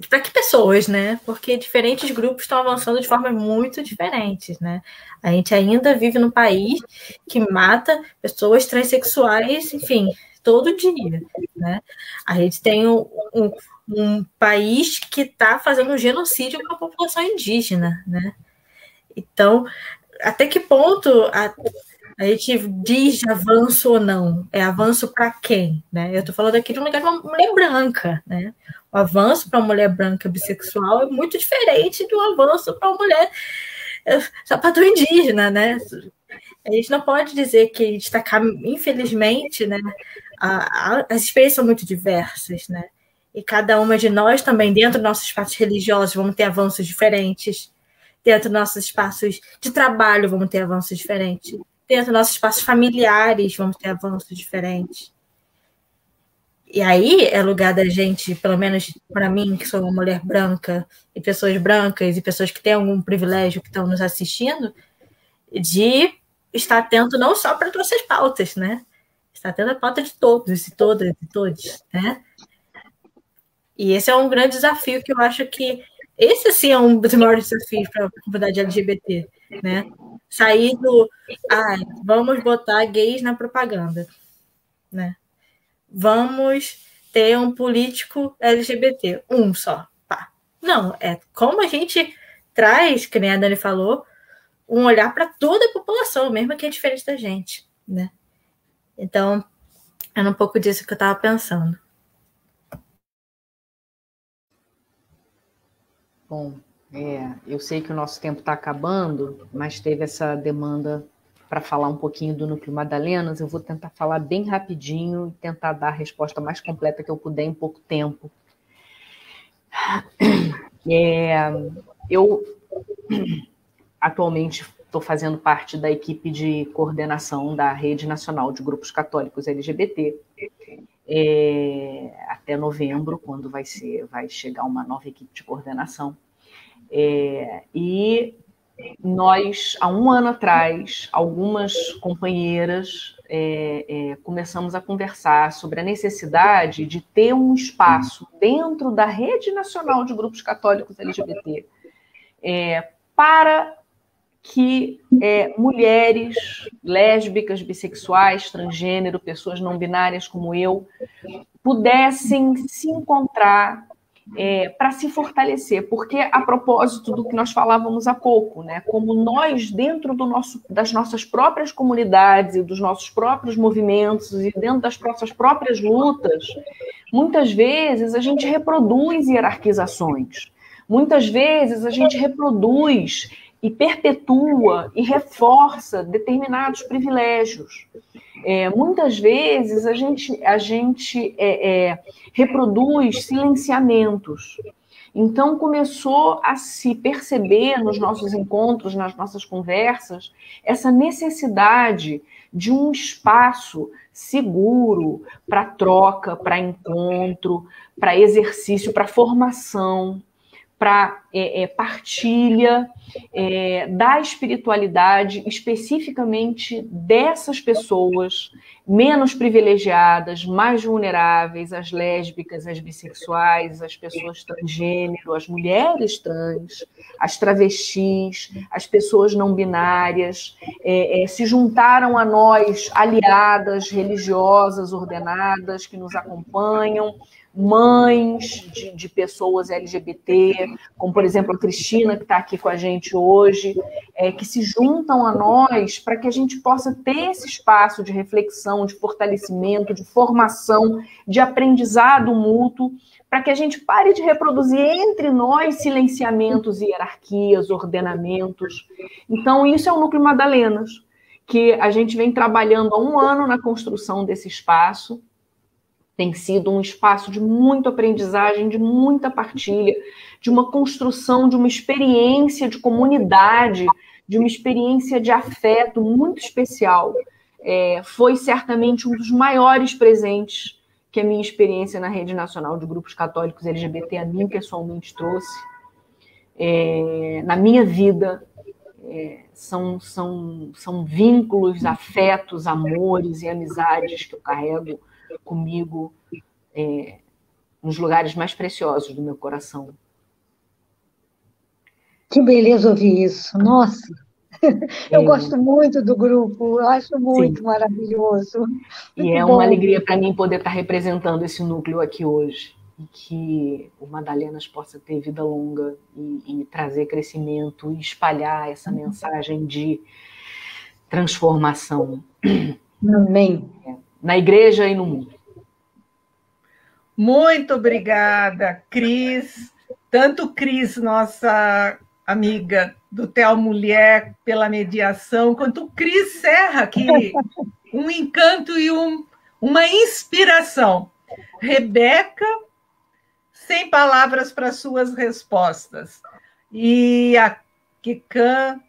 para que pessoas, né? Porque diferentes grupos estão avançando de formas muito diferentes, né? A gente ainda vive num país que mata pessoas transexuais, enfim, todo dia, né? A gente tem um país que está fazendo um genocídio com a população indígena, né? Então, até que ponto a gente diz de avanço ou não? É avanço para quem? Né? Eu estou falando aqui de um lugar de uma mulher branca, né? O avanço para uma mulher branca bissexual é muito diferente do avanço para uma mulher sapatão indígena, né? A gente não pode dizer que a gente está, infelizmente, né? As experiências são muito diversas, né? E cada uma de nós também, dentro dos nossos espaços religiosos, vamos ter avanços diferentes. Dentro dos nossos espaços de trabalho, vamos ter avanços diferentes. Dentro dos nossos espaços familiares, vamos ter avanços diferentes. E aí é lugar da gente, pelo menos para mim, que sou uma mulher branca, e pessoas brancas, e pessoas que têm algum privilégio, que estão nos assistindo, de estar atento não só para nossas pautas, né? Estar atento à pauta de todos, e todas, e todos, né? E esse é um grande desafio que eu acho que esse, sim, é um dos maiores desafios para a comunidade LGBT, né? Sair do... vamos botar gays na propaganda, né? Vamos ter um político LGBT, só. Pá. Não, é como a gente traz, que nem a Dani falou, um olhar para toda a população, mesmo que é diferente da gente, né? Então, era um pouco disso que eu estava pensando. Bom, eu sei que o nosso tempo está acabando, mas teve essa demanda para falar um pouquinho do Núcleo Madalenas. Eu vou tentar falar bem rapidinho e tentar dar a resposta mais completa que eu puder em pouco tempo. Eu atualmente estou fazendo parte da equipe de coordenação da Rede Nacional de Grupos Católicos LGBT, até novembro, quando vai chegar uma nova equipe de coordenação. E nós, há um ano atrás, algumas companheiras começamos a conversar sobre a necessidade de ter um espaço dentro da Rede Nacional de Grupos Católicos LGBT para que mulheres lésbicas, bissexuais, transgênero, pessoas não binárias como eu, pudessem se encontrar para se fortalecer, porque a propósito do que nós falávamos há pouco, né, como nós, dentro das nossas próprias comunidades e dos nossos próprios movimentos e dentro das nossas próprias lutas, muitas vezes a gente reproduz hierarquizações, muitas vezes a gente reproduz e perpetua e reforça determinados privilégios. Muitas vezes a gente reproduz silenciamentos. Então começou a se perceber nos nossos encontros, nas nossas conversas, essa necessidade de um espaço seguro para troca, para encontro, para exercício, para formação, para partilha da espiritualidade, especificamente dessas pessoas menos privilegiadas, mais vulneráveis, as lésbicas, as bissexuais, as pessoas transgênero, as mulheres trans, as travestis, as pessoas não binárias, se juntaram a nós, aliadas religiosas ordenadas que nos acompanham, mães de pessoas LGBT, como, por exemplo, a Cristina, que está aqui com a gente hoje, que se juntam a nós para que a gente possa ter esse espaço de reflexão, de fortalecimento, de formação, de aprendizado mútuo, para que a gente pare de reproduzir entre nós silenciamentos, hierarquias, ordenamentos. Então, isso é o Núcleo Madalenas, que a gente vem trabalhando há um ano na construção desse espaço. Tem sido um espaço de muita aprendizagem, de muita partilha, de uma construção de uma experiência de comunidade, de uma experiência de afeto muito especial. Foi certamente um dos maiores presentes que a minha experiência na Rede Nacional de Grupos Católicos LGBT a mim pessoalmente trouxe. Na minha vida, são vínculos, afetos, amores e amizades que eu carrego comigo nos lugares mais preciosos do meu coração. Que beleza ouvir isso. Nossa, eu gosto muito do grupo, eu acho muito maravilhoso. E é uma alegria para mim poder estar representando esse núcleo aqui hoje. E que o Madalenas possa ter vida longa e trazer crescimento e espalhar essa mensagem de transformação. Amém. Na igreja e no mundo. Muito obrigada, Cris. Tanto Cris, nossa amiga do Tel Mulher, pela mediação, quanto Cris Serra, que um encanto e uma inspiração. Rebeca, sem palavras para suas respostas. E a Kikan,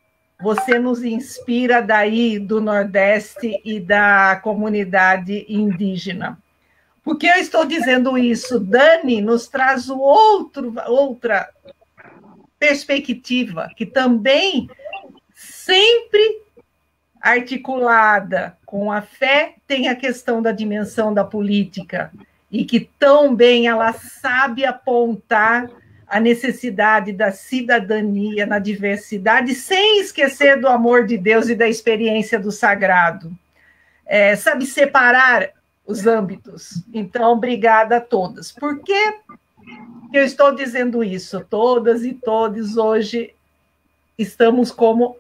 você nos inspira daí do Nordeste e da comunidade indígena. Por que eu estou dizendo isso? Dani nos traz outra perspectiva, que também sempre articulada com a fé, tem a questão da dimensão da política, e que tão bem ela sabe apontar a necessidade da cidadania na diversidade, sem esquecer do amor de Deus e da experiência do sagrado. Sabe separar os âmbitos. Então, obrigada a todas. Por que eu estou dizendo isso? Todas e todos hoje estamos como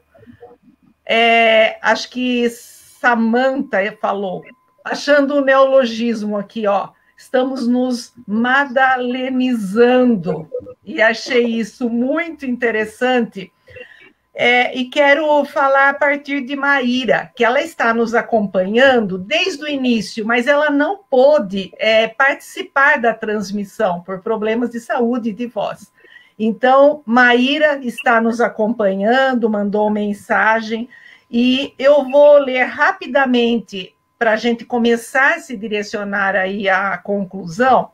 Acho que Samantha falou, achando o neologismo aqui, ó, estamos nos madalenizando, e achei isso muito interessante. E quero falar a partir de Maíra, que ela está nos acompanhando desde o início, mas ela não pôde participar da transmissão por problemas de saúde e de voz. Então, Maíra está nos acompanhando, mandou mensagem, e eu vou ler rapidamente, para a gente começar a se direcionar aí à conclusão,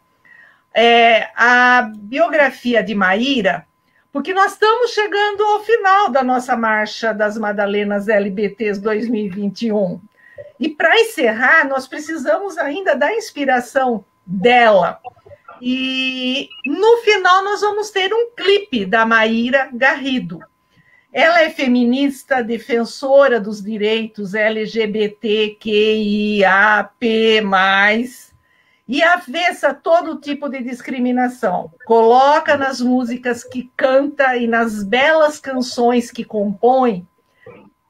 a biografia de Maíra, porque nós estamos chegando ao final da nossa Marcha das Madalenas LBTs 2021. E para encerrar, nós precisamos ainda da inspiração dela. E no final nós vamos ter um clipe da Maíra Garrido. Ela é feminista, defensora dos direitos LGBTQIAP+, e avessa todo tipo de discriminação. Coloca nas músicas que canta e nas belas canções que compõe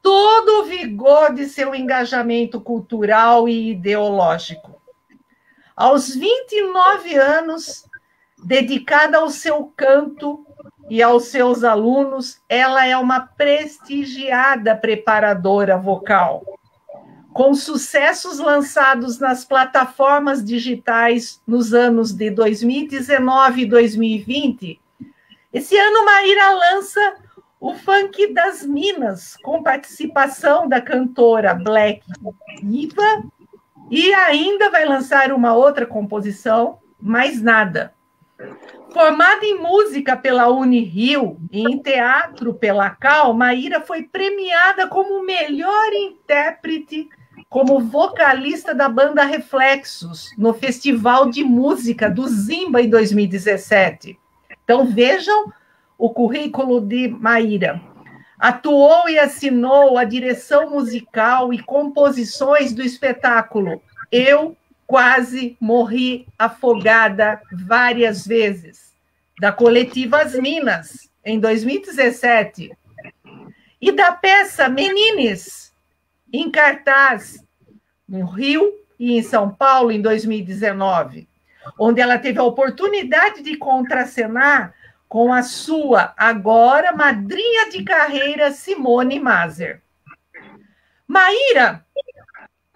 todo o vigor de seu engajamento cultural e ideológico. Aos 29 anos, dedicada ao seu canto e aos seus alunos, ela é uma prestigiada preparadora vocal, com sucessos lançados nas plataformas digitais nos anos de 2019 e 2020. Esse ano, Maíra lança o Funk das Minas, com participação da cantora Black Iva, e ainda vai lançar uma outra composição, Mais Nada. Formada em música pela Unirio e em teatro pela Cal, Maíra foi premiada como melhor intérprete, como vocalista da banda Reflexos, no Festival de Música do Zimba em 2017. Então, vejam o currículo de Maíra. Atuou e assinou a direção musical e composições do espetáculo Eu Quase Morri Afogada várias vezes, da coletiva As Minas, em 2017, e da peça Menines, em cartaz no Rio e em São Paulo, em 2019, onde ela teve a oportunidade de contracenar com a sua agora madrinha de carreira, Simone Maser. Maíra,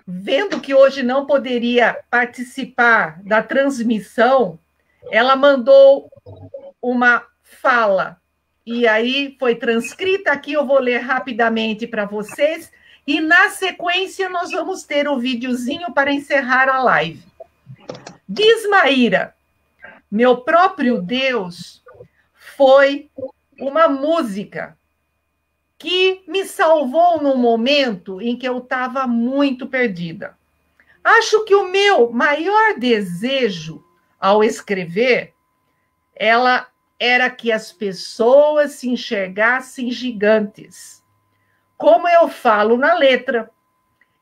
vendo que hoje não poderia participar da transmissão, ela mandou uma fala, e aí foi transcrita aqui, eu vou ler rapidamente para vocês, e na sequência nós vamos ter o videozinho para encerrar a live. Diz Maíra: meu próprio Deus foi uma música que me salvou num momento em que eu estava muito perdida. Acho que o meu maior desejo ao escrever era que as pessoas se enxergassem gigantes, como eu falo na letra,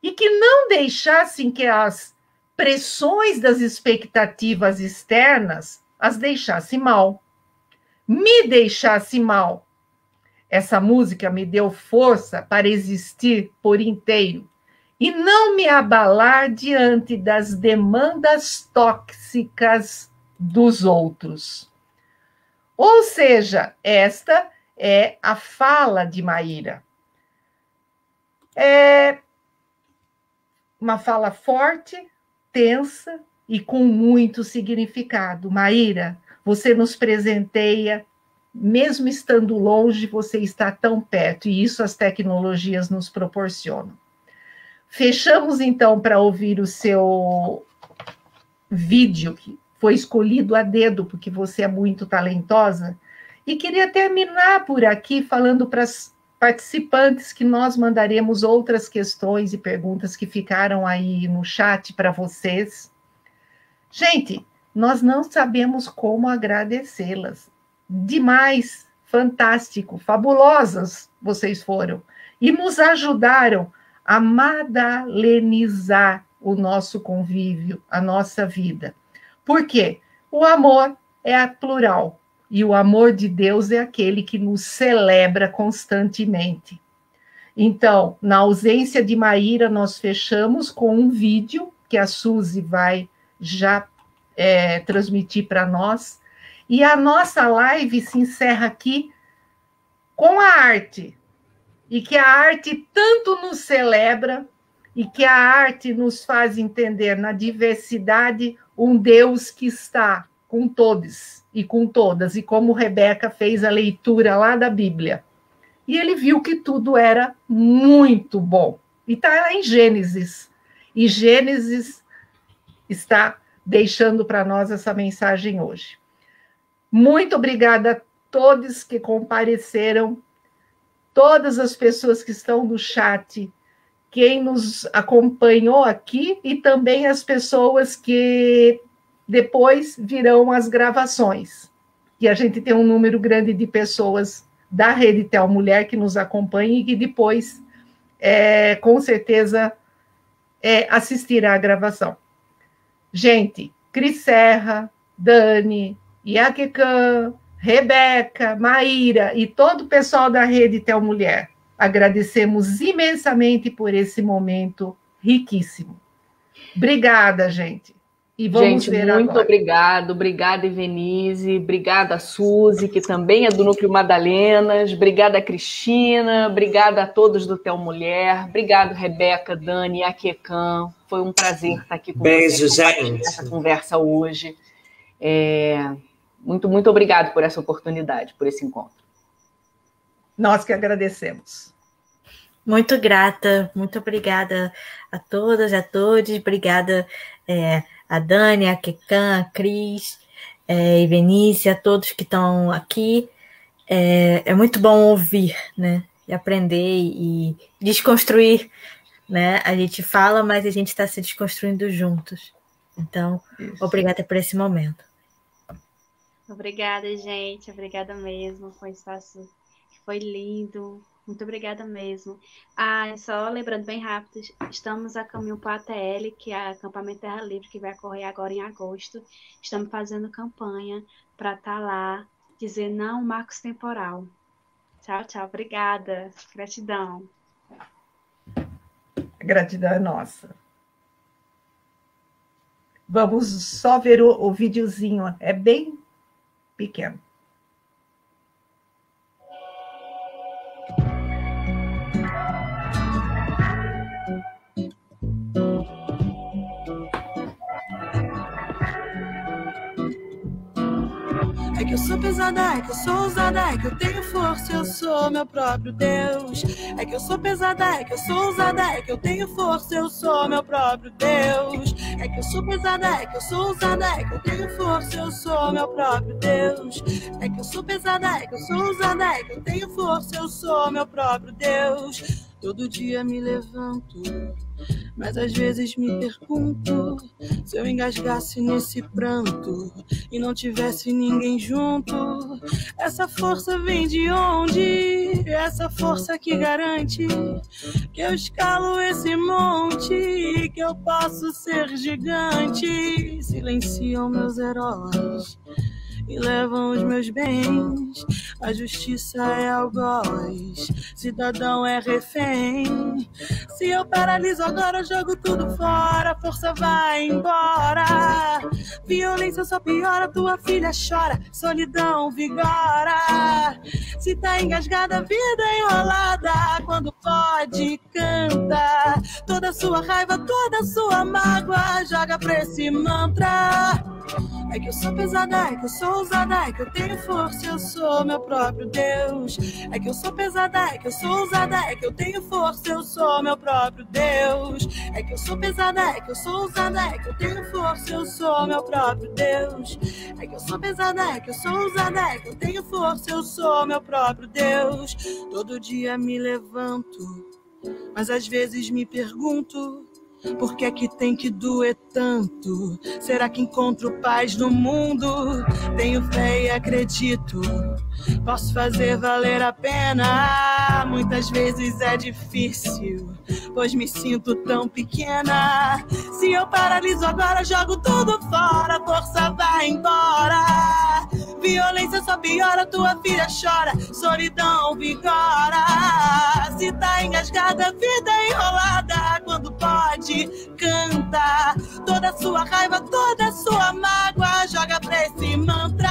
e que não deixassem que as pressões das expectativas externas as deixassem mal, me deixasse mal. Essa música me deu força para existir por inteiro e não me abalar diante das demandas tóxicas dos outros. Ou seja, esta é a fala de Maíra. É uma fala forte, tensa e com muito significado. Maíra, você nos presenteia, mesmo estando longe, você está tão perto, e isso as tecnologias nos proporcionam. Fechamos, então, para ouvir o seu vídeo, que foi escolhido a dedo, porque você é muito talentosa, e queria terminar por aqui falando para as participantes que nós mandaremos outras questões e perguntas que ficaram aí no chat para vocês. Gente, nós não sabemos como agradecê-las. Demais, fantástico, fabulosas vocês foram. E nos ajudaram a madalenizar o nosso convívio, a nossa vida. Por quê? O amor é plural. E o amor de Deus é aquele que nos celebra constantemente. Então, na ausência de Maíra, nós fechamos com um vídeo que a Suzy vai já transmitir para nós. E a nossa live se encerra aqui com a arte. E que a arte tanto nos celebra e que a arte nos faz entender na diversidade um Deus que está com todos e com todas. E como Rebeca fez a leitura lá da Bíblia. E ele viu que tudo era muito bom. E está em Gênesis. E Gênesis está deixando para nós essa mensagem hoje. Muito obrigada a todos que compareceram, todas as pessoas que estão no chat, quem nos acompanhou aqui e também as pessoas que depois virão as gravações. E a gente tem um número grande de pessoas da Rede Tel Mulher que nos acompanha e que depois, com certeza, assistirá à gravação. Gente, Cris Serra, Dani, Iaquecã, Rebeca, Maíra e todo o pessoal da Rede Tel Mulher, agradecemos imensamente por esse momento riquíssimo. Obrigada, gente. E vamos ver muito agora. Obrigada, Evenise, obrigada, Suzy, que também é do Núcleo Madalenas, obrigada, Cristina, obrigada a todos do Tel Mulher, obrigado, Rebeca, Dani, Iaquecã, foi um prazer estar aqui com vocês. Beijo, gente. Essa conversa hoje. Muito obrigado por essa oportunidade, por esse encontro. Nós que agradecemos. Muito grata, muito obrigada a todas, a todos, obrigada a Dani, a Iaquecã, a Cris, Evenise, a todos que estão aqui. É muito bom ouvir, né? E aprender e desconstruir, né? A gente fala, mas a gente está se desconstruindo juntos. Então, obrigada por esse momento. Obrigada, gente. Obrigada mesmo. Foi um espaço que foi lindo. Muito obrigada mesmo. Só lembrando bem rápido, estamos a caminho para a ATL, que é Acampamento Terra Livre, que vai ocorrer agora em agosto. Estamos fazendo campanha para estar lá, dizer não marcos temporal. Tchau, tchau. Obrigada. Gratidão. A gratidão é nossa. Vamos só ver o videozinho. É bem pequeno. É que eu sou pesada, é que eu sou ousada, é que eu tenho força, eu sou meu próprio Deus. É que eu sou pesada, é que eu sou ousada, é que eu tenho força, eu sou meu próprio Deus. É que eu sou pesada, é que eu sou ousada, é que eu tenho força, eu sou meu próprio Deus. É que eu sou pesada, é que eu sou ousada, é que eu tenho força, eu sou meu próprio Deus. Todo dia me levanto, mas às vezes me pergunto se eu engasgasse nesse pranto e não tivesse ninguém junto. Essa força vem de onde? Essa força que garante que eu escalo esse monte, que eu posso ser gigante. Silenciam meus heróis e levam os meus bens. A justiça é algoz, cidadão é refém. Se eu paraliso agora, eu jogo tudo fora, a força vai embora. Violência só piora, tua filha chora, solidão vigora. Se tá engasgada, a vida é enrolada, quando pode, canta. Toda sua raiva, toda sua mágoa, joga pra esse mantra. É que eu sou pesada, é que eu sou ousada, é que eu tenho força, eu sou meu próprio Deus. É que eu sou pesada, é que eu sou ousada, é que eu tenho força, eu sou meu próprio Deus. É que eu sou pesada, é que eu sou ousada, é que eu tenho força, eu sou meu próprio Deus. É que eu sou pesada, é que eu sou ousada, é que eu tenho força, eu sou meu próprio Deus. Todo dia me levanto, mas às vezes me pergunto: por que é que tem que doer tanto? Será que encontro paz no mundo? Tenho fé e acredito, posso fazer valer a pena. Muitas vezes é difícil, pois me sinto tão pequena. Se eu paraliso agora, jogo tudo fora, a força vai embora. Violência só piora, tua filha chora, solidão vigora. Se tá enganado, engasgada, vida enrolada. Quando pode, canta toda a sua raiva, toda a sua mágoa, joga pra esse mantra.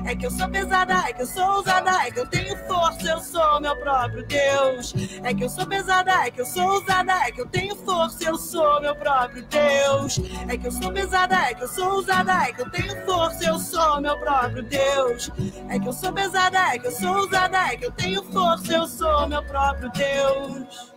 É que eu sou pesada, é que eu sou ousada, é que eu tenho força, eu sou meu próprio Deus. É que eu sou pesada, é que eu sou ousada, é que eu tenho força, eu sou meu próprio Deus. É que eu sou pesada, é que eu sou ousada, é que eu tenho força, eu sou meu próprio Deus. É que eu sou pesada, é que eu sou ousada, é que eu tenho força, eu sou meu próprio Deus.